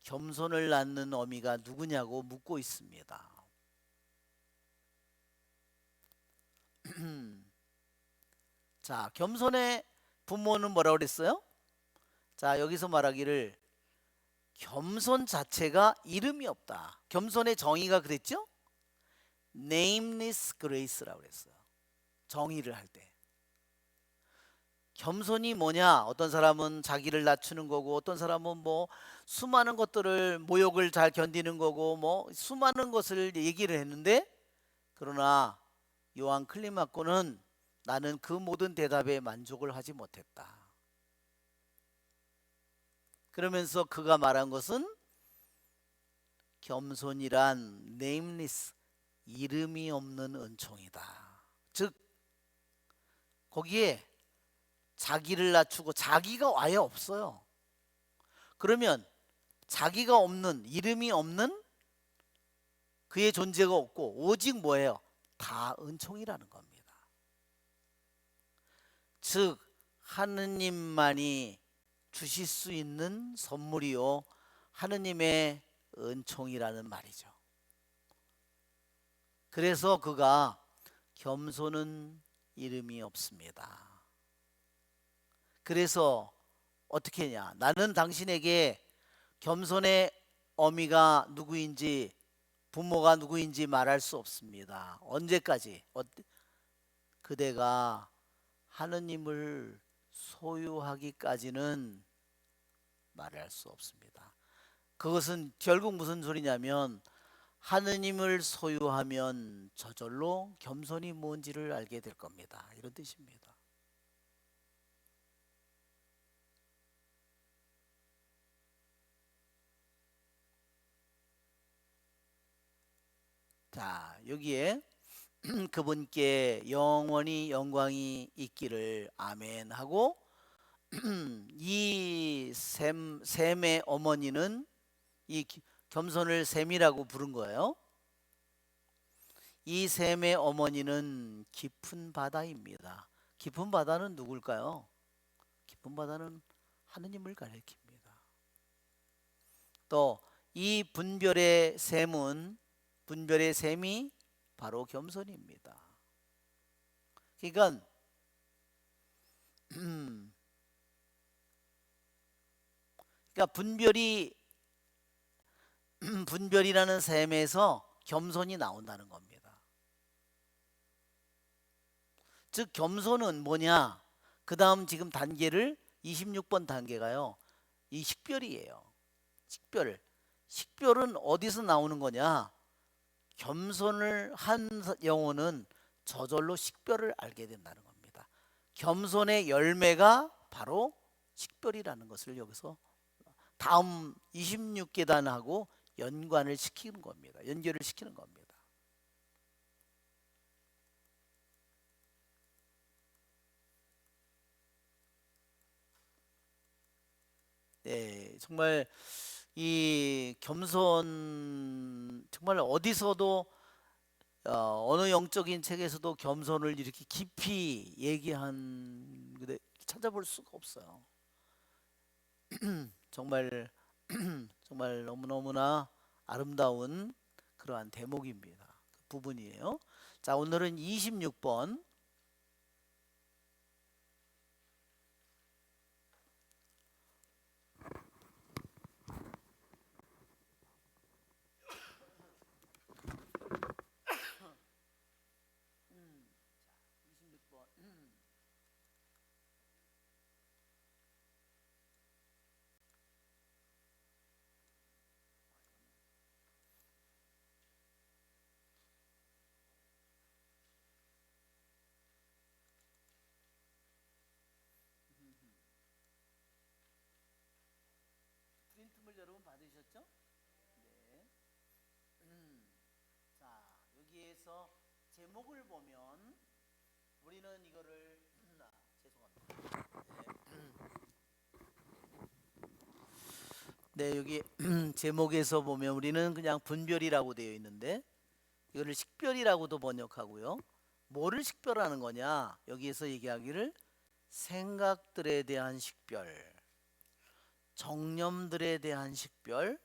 겸손을 낳는 어미가 누구냐고 묻고 있습니다. 자, 겸손의 부모는 뭐라고 그랬어요? 자, 여기서 말하기를 겸손 자체가 이름이 없다. 겸손의 정의가 그랬죠? nameless grace라고 그랬어요. 정의를 할 때. 겸손이 뭐냐? 어떤 사람은 자기를 낮추는 거고 어떤 사람은 뭐 수많은 것들을 모욕을 잘 견디는 거고 뭐 수많은 것을 얘기를 했는데 그러나 요한 클리마코는 나는 그 모든 대답에 만족을 하지 못했다. 그러면서 그가 말한 것은 겸손이란 nameless 이름이 없는 은총이다. 즉 거기에 자기를 낮추고 자기가 아예 없어요. 그러면 자기가 없는 이름이 없는 그의 존재가 없고 오직 뭐예요? 다 은총이라는 겁니다. 즉 하느님만이 주실 수 있는 선물이요 하느님의 은총이라는 말이죠. 그래서 그가 겸손은 이름이 없습니다. 그래서 어떻게 했냐? 나는 당신에게 겸손의 어미가 누구인지 부모가 누구인지 말할 수 없습니다. 언제까지? 그대가 하느님을 소유하기까지는 말할 수 없습니다. 그것은 결국 무슨 소리냐면 하느님을 소유하면 저절로 겸손이 뭔지를 알게 될 겁니다. 이런 뜻입니다. 자, 여기에 그분께 영원히 영광이 있기를 아멘 하고 이 셈의 어머니는 이 겸손을 셈이라고 부른 거예요. 이 셈의 어머니는 깊은 바다입니다. 깊은 바다는 누굴까요? 깊은 바다는 하느님을 가리킵니다. 또 이 분별의 셈이 바로 겸손입니다. 그러니까 분별이라는 셈에서 겸손이 나온다는 겁니다. 즉 겸손은 뭐냐? 그 다음 지금 단계를 26번 단계가요. 이 식별이에요. 식별은 어디서 나오는 거냐? 겸손을 한 영혼은 저절로 식별을 알게 된다는 겁니다. 겸손의 열매가 바로 식별이라는 것을 여기서 다음 26계단하고 연결을 시키는 겁니다. 네, 정말 이 겸손 정말 어디서도 어느 영적인 책에서도 겸손을 이렇게 깊이 얘기한 찾아볼 수가 없어요. 정말 정말 너무너무나 아름다운 그러한 대목입니다. 그 부분이에요. 자, 오늘은 26번. 프린트물 여러분 받으셨죠? 네. 자, 여기에서 제목을 보면 우리는 이거를 죄송합니다. 네, 여기 제목에서 보면 우리는 그냥 분별이라고 되어 있는데 이거를 식별이라고도 번역하고요. 뭐를 식별하는 거냐? 여기에서 얘기하기를 생각들에 대한 식별, 정념들에 대한 식별,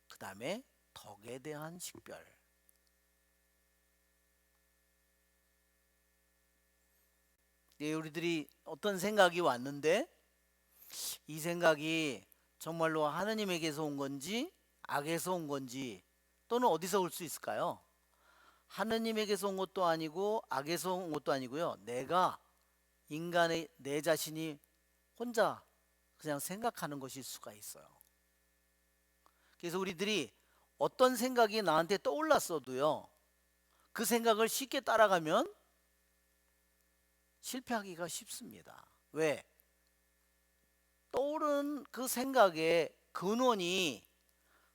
그 다음에 덕에 대한 식별. 예, 우리들이 어떤 생각이 왔는데 이 생각이 정말로 하느님에게서 온 건지 악에서 온 건지 또는 어디서 올 수 있을까요? 하느님에게서 온 것도 아니고 악에서 온 것도 아니고요. 내가 인간의 내 자신이 혼자 그냥 생각하는 것일 수가 있어요. 그래서 우리들이 어떤 생각이 나한테 떠올랐어도요. 그 생각을 쉽게 따라가면 실패하기가 쉽습니다. 왜? 떠오른 그 생각의 근원이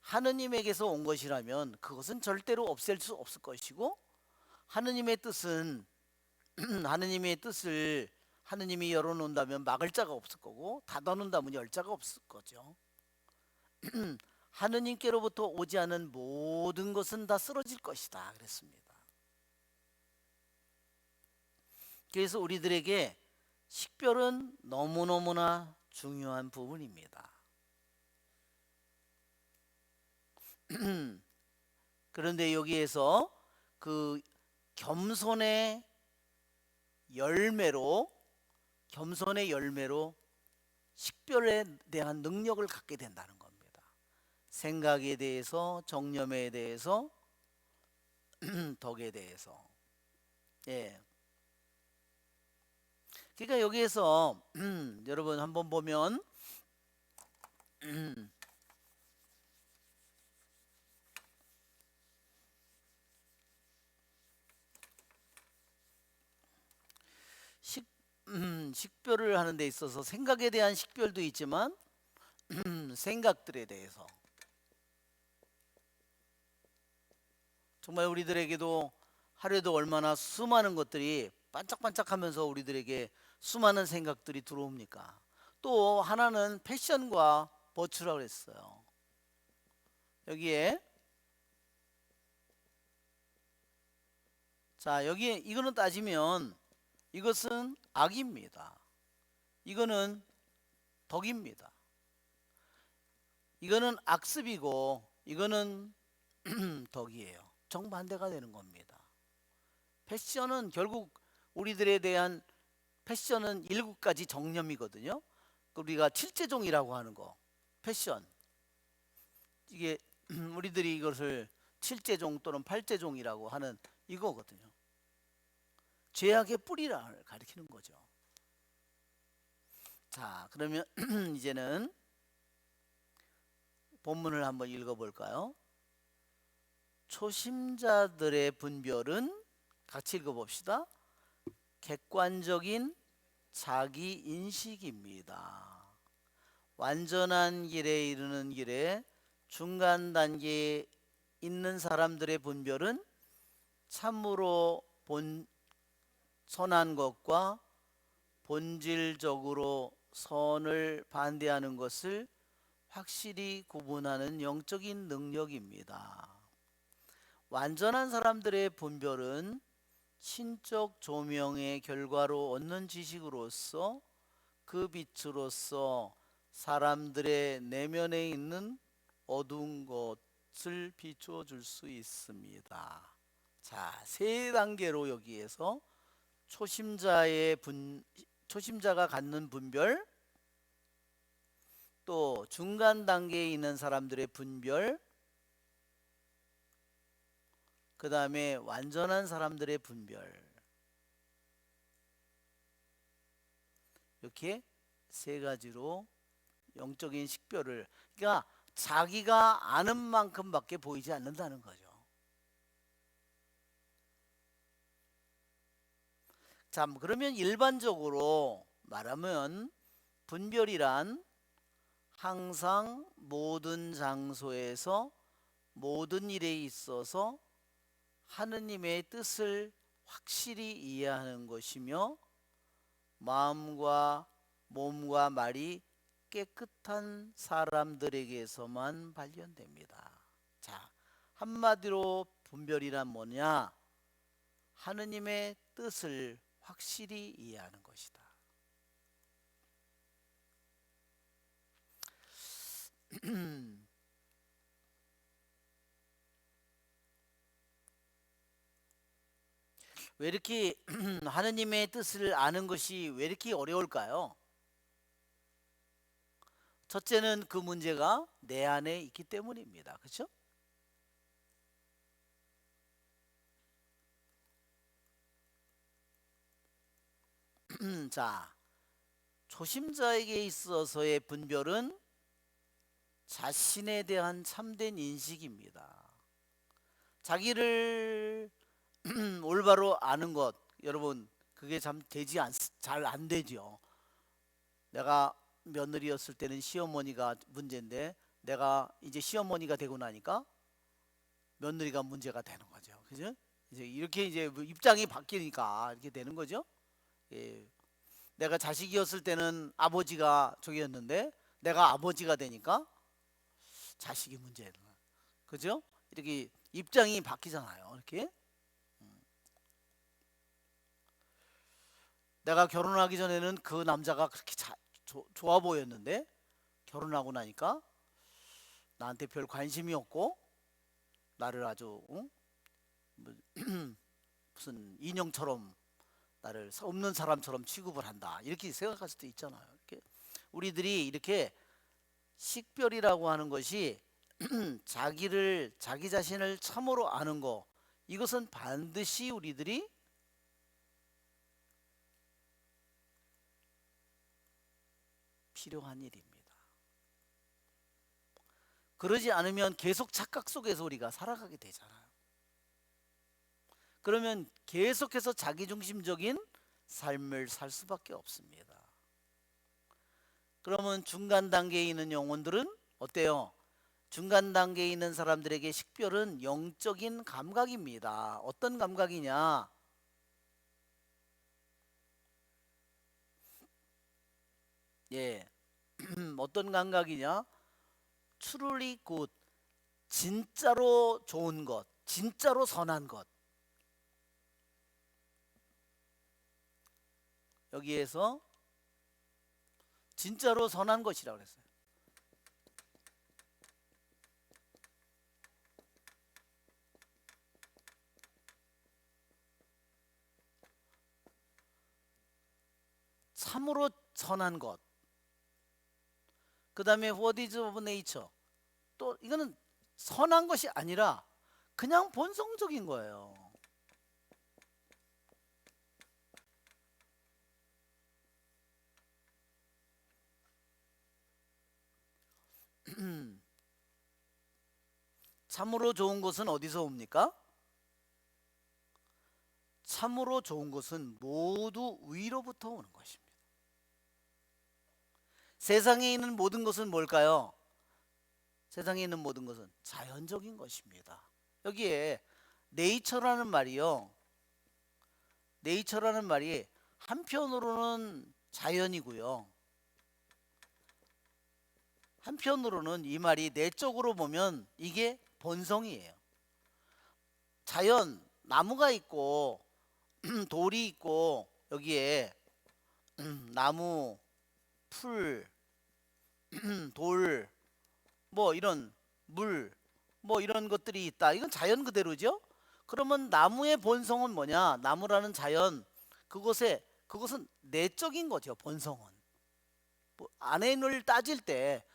하느님에게서 온 것이라면 그것은 절대로 없앨 수 없을 것이고 하느님의 뜻은 하느님의 뜻을 하느님이 열어놓는다면 막을 자가 없을 거고 닫아놓는다면 열 자가 없을 거죠. 하느님께로부터 오지 않은 모든 것은 다 쓰러질 것이다 그랬습니다. 그래서 우리들에게 식별은 너무너무나 중요한 부분입니다. 그런데 여기에서 그 겸손의 열매로 식별에 대한 능력을 갖게 된다는 겁니다. 생각에 대해서, 정념에 대해서, 덕에 대해서. 예. 그러니까 여기에서 여러분 한번 보면 식별을 하는 데 있어서 생각에 대한 식별도 있지만 생각들에 대해서 정말 우리들에게도 하루에도 얼마나 수많은 것들이 반짝반짝하면서 우리들에게 수많은 생각들이 들어옵니까? 또 하나는 패션과 버추라고 했어요. 여기에 자 여기에 이거는 따지면 이것은 악입니다. 이거는 덕입니다. 이거는 악습이고 이거는 덕이에요. 정반대가 되는 겁니다. 패션은 결국 우리들에 대한 패션은 7가지 정념이거든요. 우리가 칠제종이라고 하는 거 패션 이게 우리들이 이것을 칠제종 또는 팔제종이라고 하는 이거거든요. 죄악의 뿌리를 가리키는 거죠. 자, 그러면 이제는 본문을 한번 읽어볼까요? 초심자들의 분별은 같이 읽어봅시다. 객관적인 자기 인식입니다. 완전한 길에 이르는 길에 중간 단계에 있는 사람들의 분별은 참으로 선한 것과 본질적으로 선을 반대하는 것을 확실히 구분하는 영적인 능력입니다. 완전한 사람들의 분별은 신적 조명의 결과로 얻는 지식으로서 그 빛으로서 사람들의 내면에 있는 어두운 것을 비추어 줄 수 있습니다. 자, 세 단계로 여기에서 초심자가 갖는 분별, 또 중간 단계에 있는 사람들의 분별, 그 다음에 완전한 사람들의 분별, 이렇게 세 가지로 영적인 식별을, 그러니까 자기가 아는 만큼밖에 보이지 않는다는 거죠. 자, 그러면 일반적으로 말하면 분별이란 항상 모든 장소에서 모든 일에 있어서 하느님의 뜻을 확실히 이해하는 것이며, 마음과 몸과 말이 깨끗한 사람들에게서만 발견됩니다. 자, 한마디로 분별이란 뭐냐? 하느님의 뜻을 확실히 이해하는 것이다. 왜 이렇게 하느님의 뜻을 아는 것이 왜 이렇게 어려울까요? 첫째는 그 문제가 내 안에 있기 때문입니다. 그렇죠? 자, 초심자에게 있어서의 분별은 자신에 대한 참된 인식입니다. 자기를 올바로 아는 것, 여러분 그게 참 잘 안 되죠. 내가 며느리였을 때는 시어머니가 문제인데, 내가 이제 시어머니가 되고 나니까 며느리가 문제가 되는 거죠. 그죠? 이제 이렇게 이제 입장이 바뀌니까 이렇게 되는 거죠. 예. 내가 자식이었을 때는 아버지가 저기였는데, 내가 아버지가 되니까 자식이 문제예요. 그죠? 이렇게 입장이 바뀌잖아요. 이렇게. 내가 결혼하기 전에는 그 남자가 그렇게 좋아 보였는데, 결혼하고 나니까 나한테 별 관심이 없고, 나를 아주 무슨 인형처럼, 나를 없는 사람처럼 취급을 한다, 이렇게 생각할 수도 있잖아요. 이렇게 우리들이 이렇게 식별이라고 하는 것이 자기 자신을 참으로 아는 거, 이것은 반드시 우리들이 필요한 일입니다. 그러지 않으면 계속 착각 속에서 우리가 살아가게 되잖아요. 그러면 계속해서 자기중심적인 삶을 살 수밖에 없습니다. 그러면 중간 단계에 있는 영혼들은 어때요? 중간 단계에 있는 사람들에게 식별은 영적인 감각입니다. 어떤 감각이냐? 예, 어떤 감각이냐? truly good, 진짜로 좋은 것, 진짜로 선한 것. 여기에서 진짜로 선한 것이라고 그랬어요. 참으로 선한 것. 그 다음에 what is of nature. 또 이거는 선한 것이 아니라 그냥 본성적인 거예요. 참으로 좋은 것은 어디서 옵니까? 참으로 좋은 것은 모두 위로부터 오는 것입니다. 세상에 있는 모든 것은 뭘까요? 세상에 있는 모든 것은 자연적인 것입니다. 여기에 네이처라는 말이요, 네이처라는 말이 한편으로는 자연이고요, 한편으로는 이 말이 내적으로 보면 이게 본성이에요. 자연, 나무가 있고 돌이 있고, 여기에 나무, 풀, 돌, 뭐 이런 물, 뭐 이런 것들이 있다. 이건 자연 그대로죠. 그러면 나무의 본성은 뭐냐? 나무라는 자연, 그것은 내적인 거죠. 본성은. 뭐 안에를 따질 때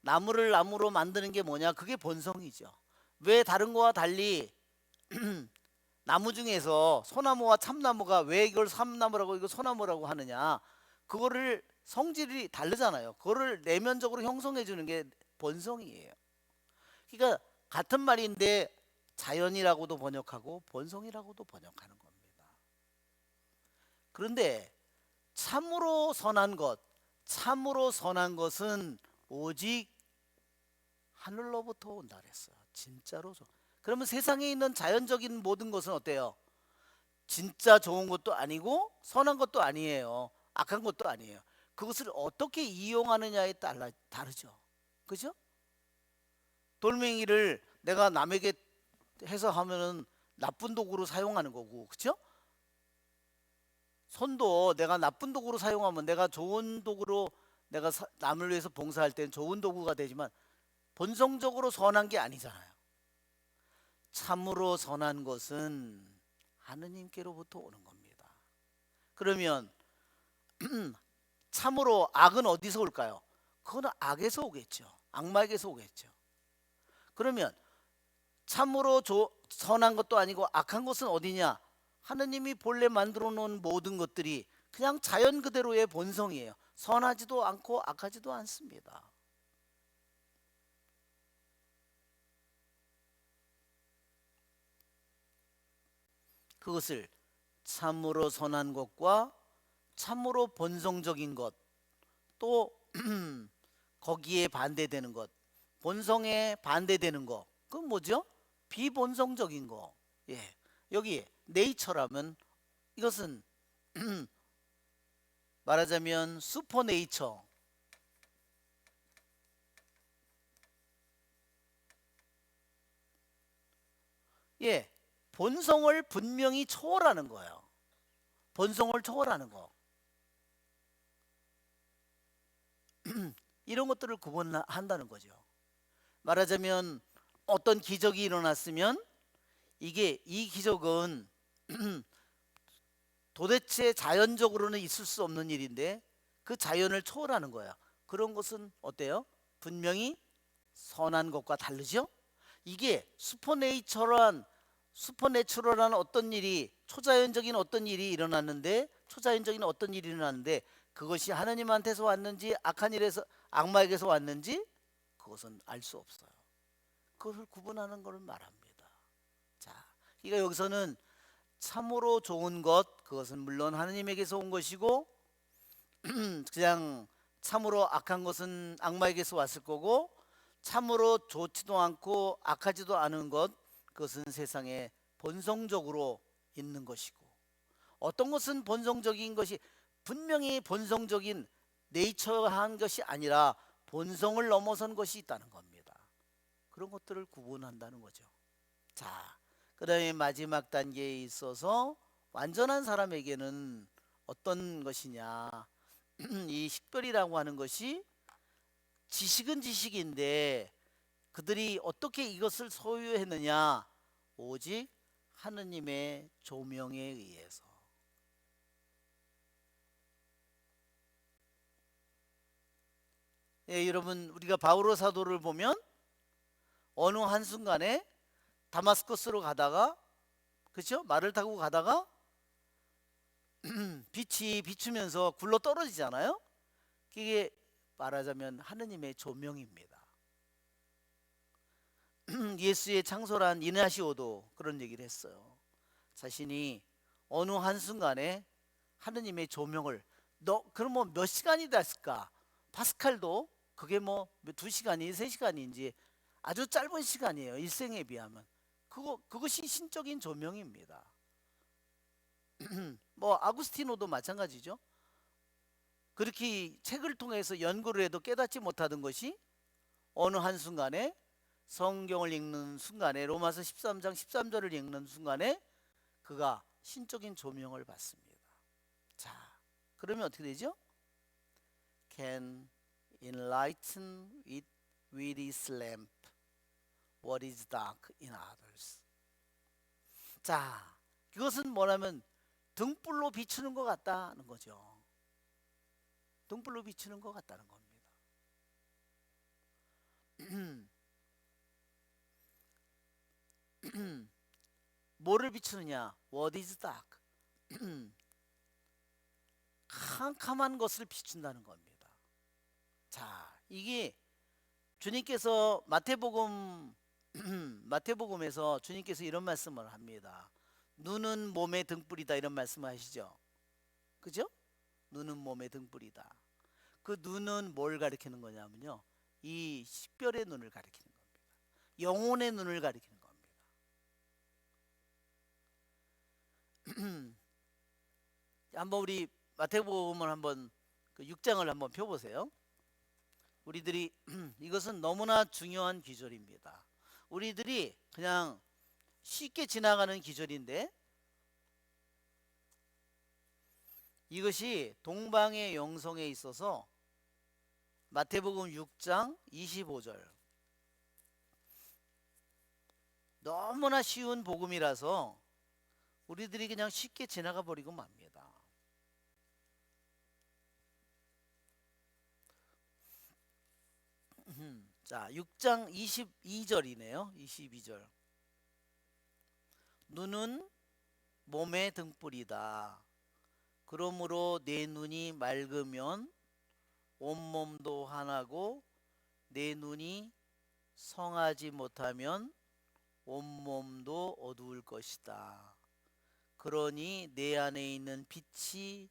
나무를 나무로 만드는 게 뭐냐? 그게 본성이죠. 왜 다른 거와 달리 나무 중에서 소나무와 참나무가 왜 이걸 참나무라고 이거 소나무라고 하느냐? 그거를 성질이 다르잖아요. 그거를 내면적으로 형성해 주는 게 본성이에요. 그러니까 같은 말인데 자연이라고도 번역하고 본성이라고도 번역하는 겁니다. 그런데 참으로 선한 것은 오직 하늘로부터 온다 그랬어요. 진짜로 그러면 세상에 있는 자연적인 모든 것은 어때요? 진짜 좋은 것도 아니고 선한 것도 아니에요. 악한 것도 아니에요. 그것을 어떻게 이용하느냐에 따라 다르죠. 그죠? 돌멩이를 내가 남에게 해서 하면은 나쁜 도구로 사용하는 거고, 그죠? 손도 내가 나쁜 도구로 사용하면 내가 좋은 도구로 내가 남을 위해서 봉사할 때는 좋은 도구가 되지만 본성적으로 선한 게 아니잖아요. 참으로 선한 것은 하느님께로부터 오는 겁니다. 그러면 참으로 악은 어디서 올까요? 그거는 악에서 오겠죠. 악마에게서 오겠죠. 그러면 참으로 선한 것도 아니고 악한 것은 어디냐? 하느님이 본래 만들어 놓은 모든 것들이 그냥 자연 그대로의 본성이에요. 선하지도 않고 악하지도 않습니다. 그것을 참으로 선한 것과 참으로 본성적인 것, 또 거기에 반대되는 것, 본성에 반대되는 거, 그건 뭐죠? 비본성적인 거. 예, 여기 네이처라면 이것은 말하자면 슈퍼네이처. 예, 본성을 분명히 초월하는 거예요. 본성을 초월하는 거. 이런 것들을 구분한다는 거죠. 말하자면 어떤 기적이 일어났으면 이 기적은 도대체 자연적으로는 있을 수 없는 일인데 그 자연을 초월하는 거야. 그런 것은 어때요? 분명히 선한 것과 다르죠? 이게 슈퍼내추럴한 어떤 일이, 초자연적인 어떤 일이 일어났는데, 초자연적인 어떤 일이 일어났는데 그것이 하나님한테서 왔는지 악마에게서 왔는지 그것은 알 수 없어요. 그것을 구분하는 것을 말합니다. 자, 그러니까 여기서는 참으로 좋은 것, 그것은 물론 하나님에게서 온 것이고 그냥 참으로 악한 것은 악마에게서 왔을 거고, 참으로 좋지도 않고 악하지도 않은 것, 그것은 세상에 본성적으로 있는 것이고, 어떤 것은 본성적인 것이 분명히 본성적인 네이처한 것이 아니라 본성을 넘어선 것이 있다는 겁니다. 그런 것들을 구분한다는 거죠. 자, 그 다음에 마지막 단계에 있어서 완전한 사람에게는 어떤 것이냐, 이 식별이라고 하는 것이 지식은 지식인데 그들이 어떻게 이것을 소유했느냐? 오직 하느님의 조명에 의해서. 예, 여러분, 우리가 바오로 사도를 보면 어느 한순간에 다마스커스로 가다가, 그렇죠? 말을 타고 가다가 빛이 비추면서 굴러 떨어지잖아요. 그게 말하자면 하느님의 조명입니다. 예수의 창설한 이나시오도 그런 얘기를 했어요. 자신이 어느 한순간에 하느님의 조명을, 그럼 뭐 몇 시간이 됐을까? 파스칼도 그게 뭐 2시간이 3시간인지 아주 짧은 시간이에요. 일생에 비하면. 그것이 신적인 조명입니다. 뭐 아구스티노도 마찬가지죠. 그렇게 책을 통해서 연구를 해도 깨닫지 못하던 것이 어느 한순간에 성경을 읽는 순간에, 로마서 13장 13절을 읽는 순간에 그가 신적인 조명을 받습니다. 자, 그러면 어떻게 되죠? Can enlighten it with his lamp what is dark in others. 자, 그것은 뭐냐면 등불로 비추는 것 같다는 거죠. 등불로 비추는 것 같다는 겁니다. 뭐를 비추느냐? What is dark? 캄캄한 것을 비춘다는 겁니다. 자, 이게 주님께서 마태복음에서 주님께서 이런 말씀을 합니다. 눈은 몸의 등불이다, 이런 말씀을 하시죠. 그죠? 눈은 몸의 등불이다. 그 눈은 뭘 가리키는 거냐면요, 이 식별의 눈을 가리키는 겁니다. 영혼의 눈을 가리키는 겁니다. 한번 우리 마태복음을 한번 그 6장을 한번 펴보세요. 우리들이 이것은 너무나 중요한 기절입니다. 우리들이 그냥 쉽게 지나가는 기절인데, 이것이 동방의 영성에 있어서 마태복음 6장 25절, 너무나 쉬운 복음이라서 우리들이 그냥 쉽게 지나가 버리고 맙니다. 자, 6장 22절이네요. 22절. 눈은 몸의 등불이다. 그러므로 내 눈이 맑으면 온몸도 환하고, 내 눈이 성하지 못하면 온몸도 어두울 것이다. 그러니 내 안에 있는 빛이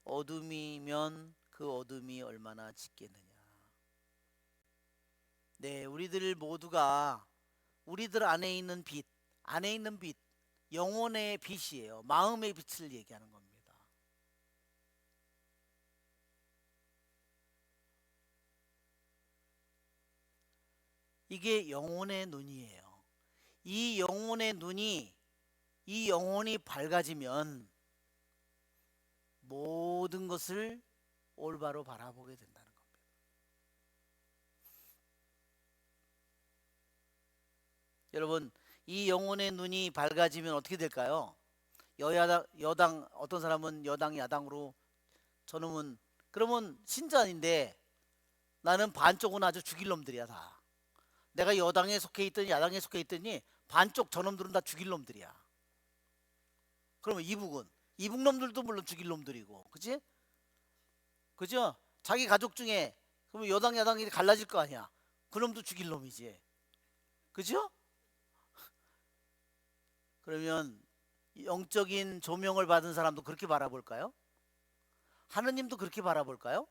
어둠이면 그 어둠이 얼마나 짙겠느냐. 네, 우리들 모두가 우리들 안에 있는 빛, 영혼의 빛이에요. 마음의 빛을 얘기하는 겁니다. 이게 영혼의 눈이에요. 이 영혼이 밝아지면 모든 것을 올바로 바라보게 된다는 겁니다. 여러분, 이 영혼의 눈이 밝아지면 어떻게 될까요? 여당, 어떤 사람은 여당 야당으로, 저놈은, 그러면 신자인데 나는 반쪽은 아주 죽일 놈들이야. 다 내가 여당에 속해 있더니 야당에 속해 있더니 반쪽 저놈들은 다 죽일 놈들이야. 그러면 이북 놈들도 물론 죽일 놈들이고, 그치? 그죠? 자기 가족 중에 그러면 여당 야당이 갈라질 거 아니야. 그놈도 죽일 놈이지. 그죠? 그러면 영적인 조명을 받은 사람도 그렇게 바라볼까요? 하느님도 그렇게 바라볼까요?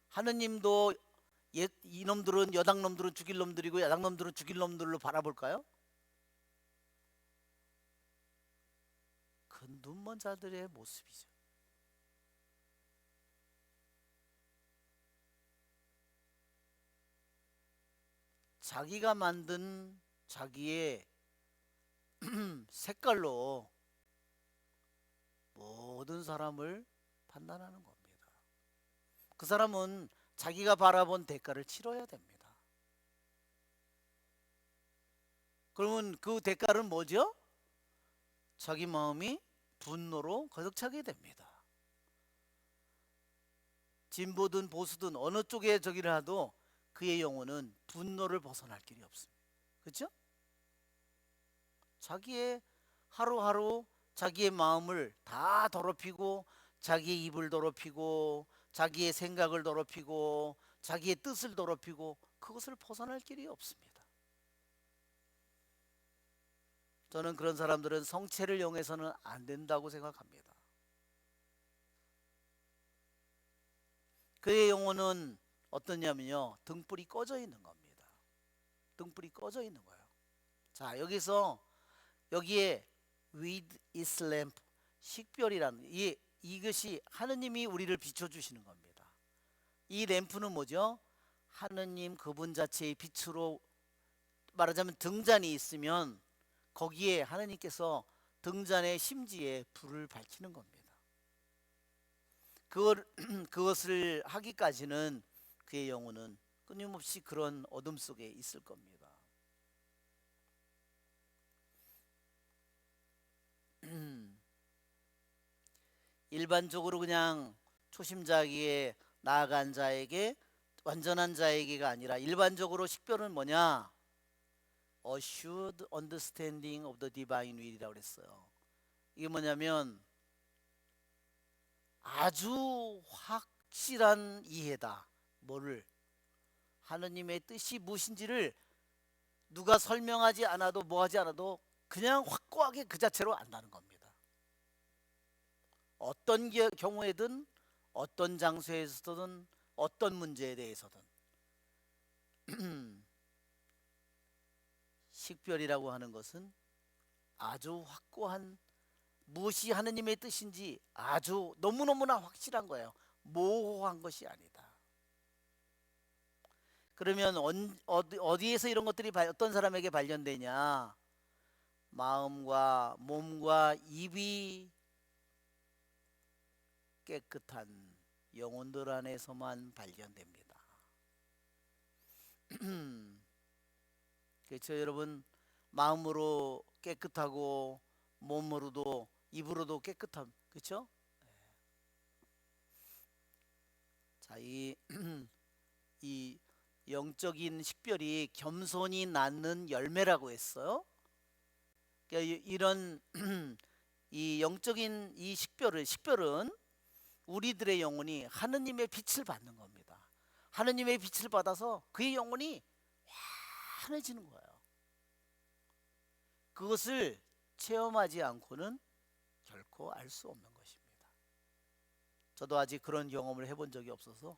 하느님도 이놈들은, 여당 놈들은 죽일 놈들이고 야당 놈들은 죽일 놈들로 바라볼까요? 그 눈먼 자들의 모습이죠. 자기가 만든 자기의 색깔로 모든 사람을 판단하는 겁니다. 그 사람은 자기가 바라본 대가를 치러야 됩니다. 그러면 그 대가는 뭐죠? 자기 마음이 분노로 가득 차게 됩니다. 진보든 보수든 어느 쪽에 저기를 하도 그의 영혼은 분노를 벗어날 길이 없습니다. 그렇죠? 자기의 하루하루 자기의 마음을 다 더럽히고, 자기의 입을 더럽히고, 자기의 생각을 더럽히고, 자기의 뜻을 더럽히고, 그것을 벗어날 길이 없습니다. 저는 그런 사람들은 성체를 이용해서는 안 된다고 생각합니다. 그의 영혼은 어떠냐면요, 등불이 꺼져 있는 겁니다. 등불이 꺼져 있는 거예요. 자, 여기에 with its lamp, 식별이라는, 이것이 하느님이 우리를 비춰주시는 겁니다. 이 램프는 뭐죠? 하느님 그분 자체의 빛으로, 말하자면 등잔이 있으면 거기에 하느님께서 등잔의 심지에 불을 밝히는 겁니다. 그것을 하기까지는 그의 영혼은 끊임없이 그런 어둠 속에 있을 겁니다. 일반적으로 그냥 초심자에게 나아간 자에게, 완전한 자에게가 아니라 일반적으로 식별은 뭐냐? Assured understanding of the divine will이라고 그랬어요. 이게 뭐냐면 아주 확실한 이해다. 뭐를? 하느님의 뜻이 무엇인지를 누가 설명하지 않아도 뭐하지 않아도 그냥 확고하게 그 자체로 안다는 겁니다. 어떤 경우에든 어떤 장소에서든 어떤 문제에 대해서든 식별이라고 하는 것은 아주 확고한, 무엇이 하느님의 뜻인지 아주 너무너무나 확실한 거예요. 모호한 것이 아니다. 그러면 어디에서 이런 것들이 어떤 사람에게 발견되냐? 마음과 몸과 입이 깨끗한 영혼들 안에서만 발견됩니다. 그렇죠, 여러분? 마음으로 깨끗하고 몸으로도 입으로도 깨끗함, 그렇죠? 자, 이 영적인 식별이 겸손이 낳는 열매라고 했어요. 그러니까 이런 이 영적인 이 식별은 우리들의 영혼이 하느님의 빛을 받는 겁니다. 하느님의 빛을 받아서 그의 영혼이 환해지는 거예요. 그것을 체험하지 않고는 결코 알 수 없는 것입니다. 저도 아직 그런 경험을 해본 적이 없어서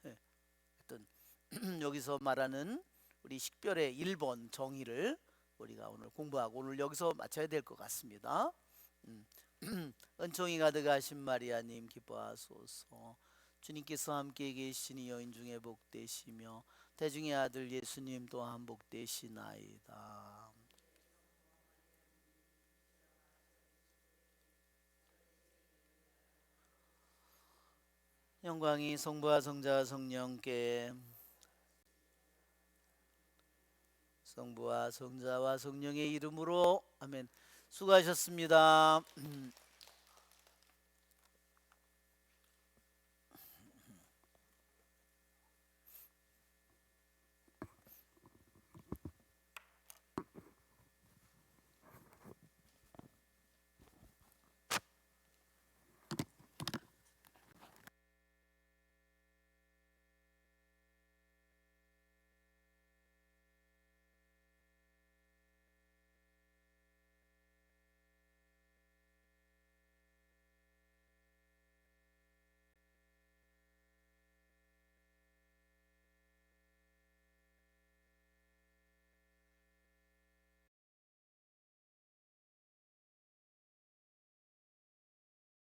하여튼 여기서 말하는 우리 식별의 1번 정의를 우리가 오늘 공부하고 오늘 여기서 마쳐야 될 것 같습니다. 은총이 가득하신 마리아님 기뻐하소서. 주님께서 함께 계시니 여인 중에 복되시며 태중의 아들 예수님 또한 복되시나이다. 영광이 성부와 성자와 성령께, 성부와 성자와 성령의 이름으로 아멘. 수고하셨습니다.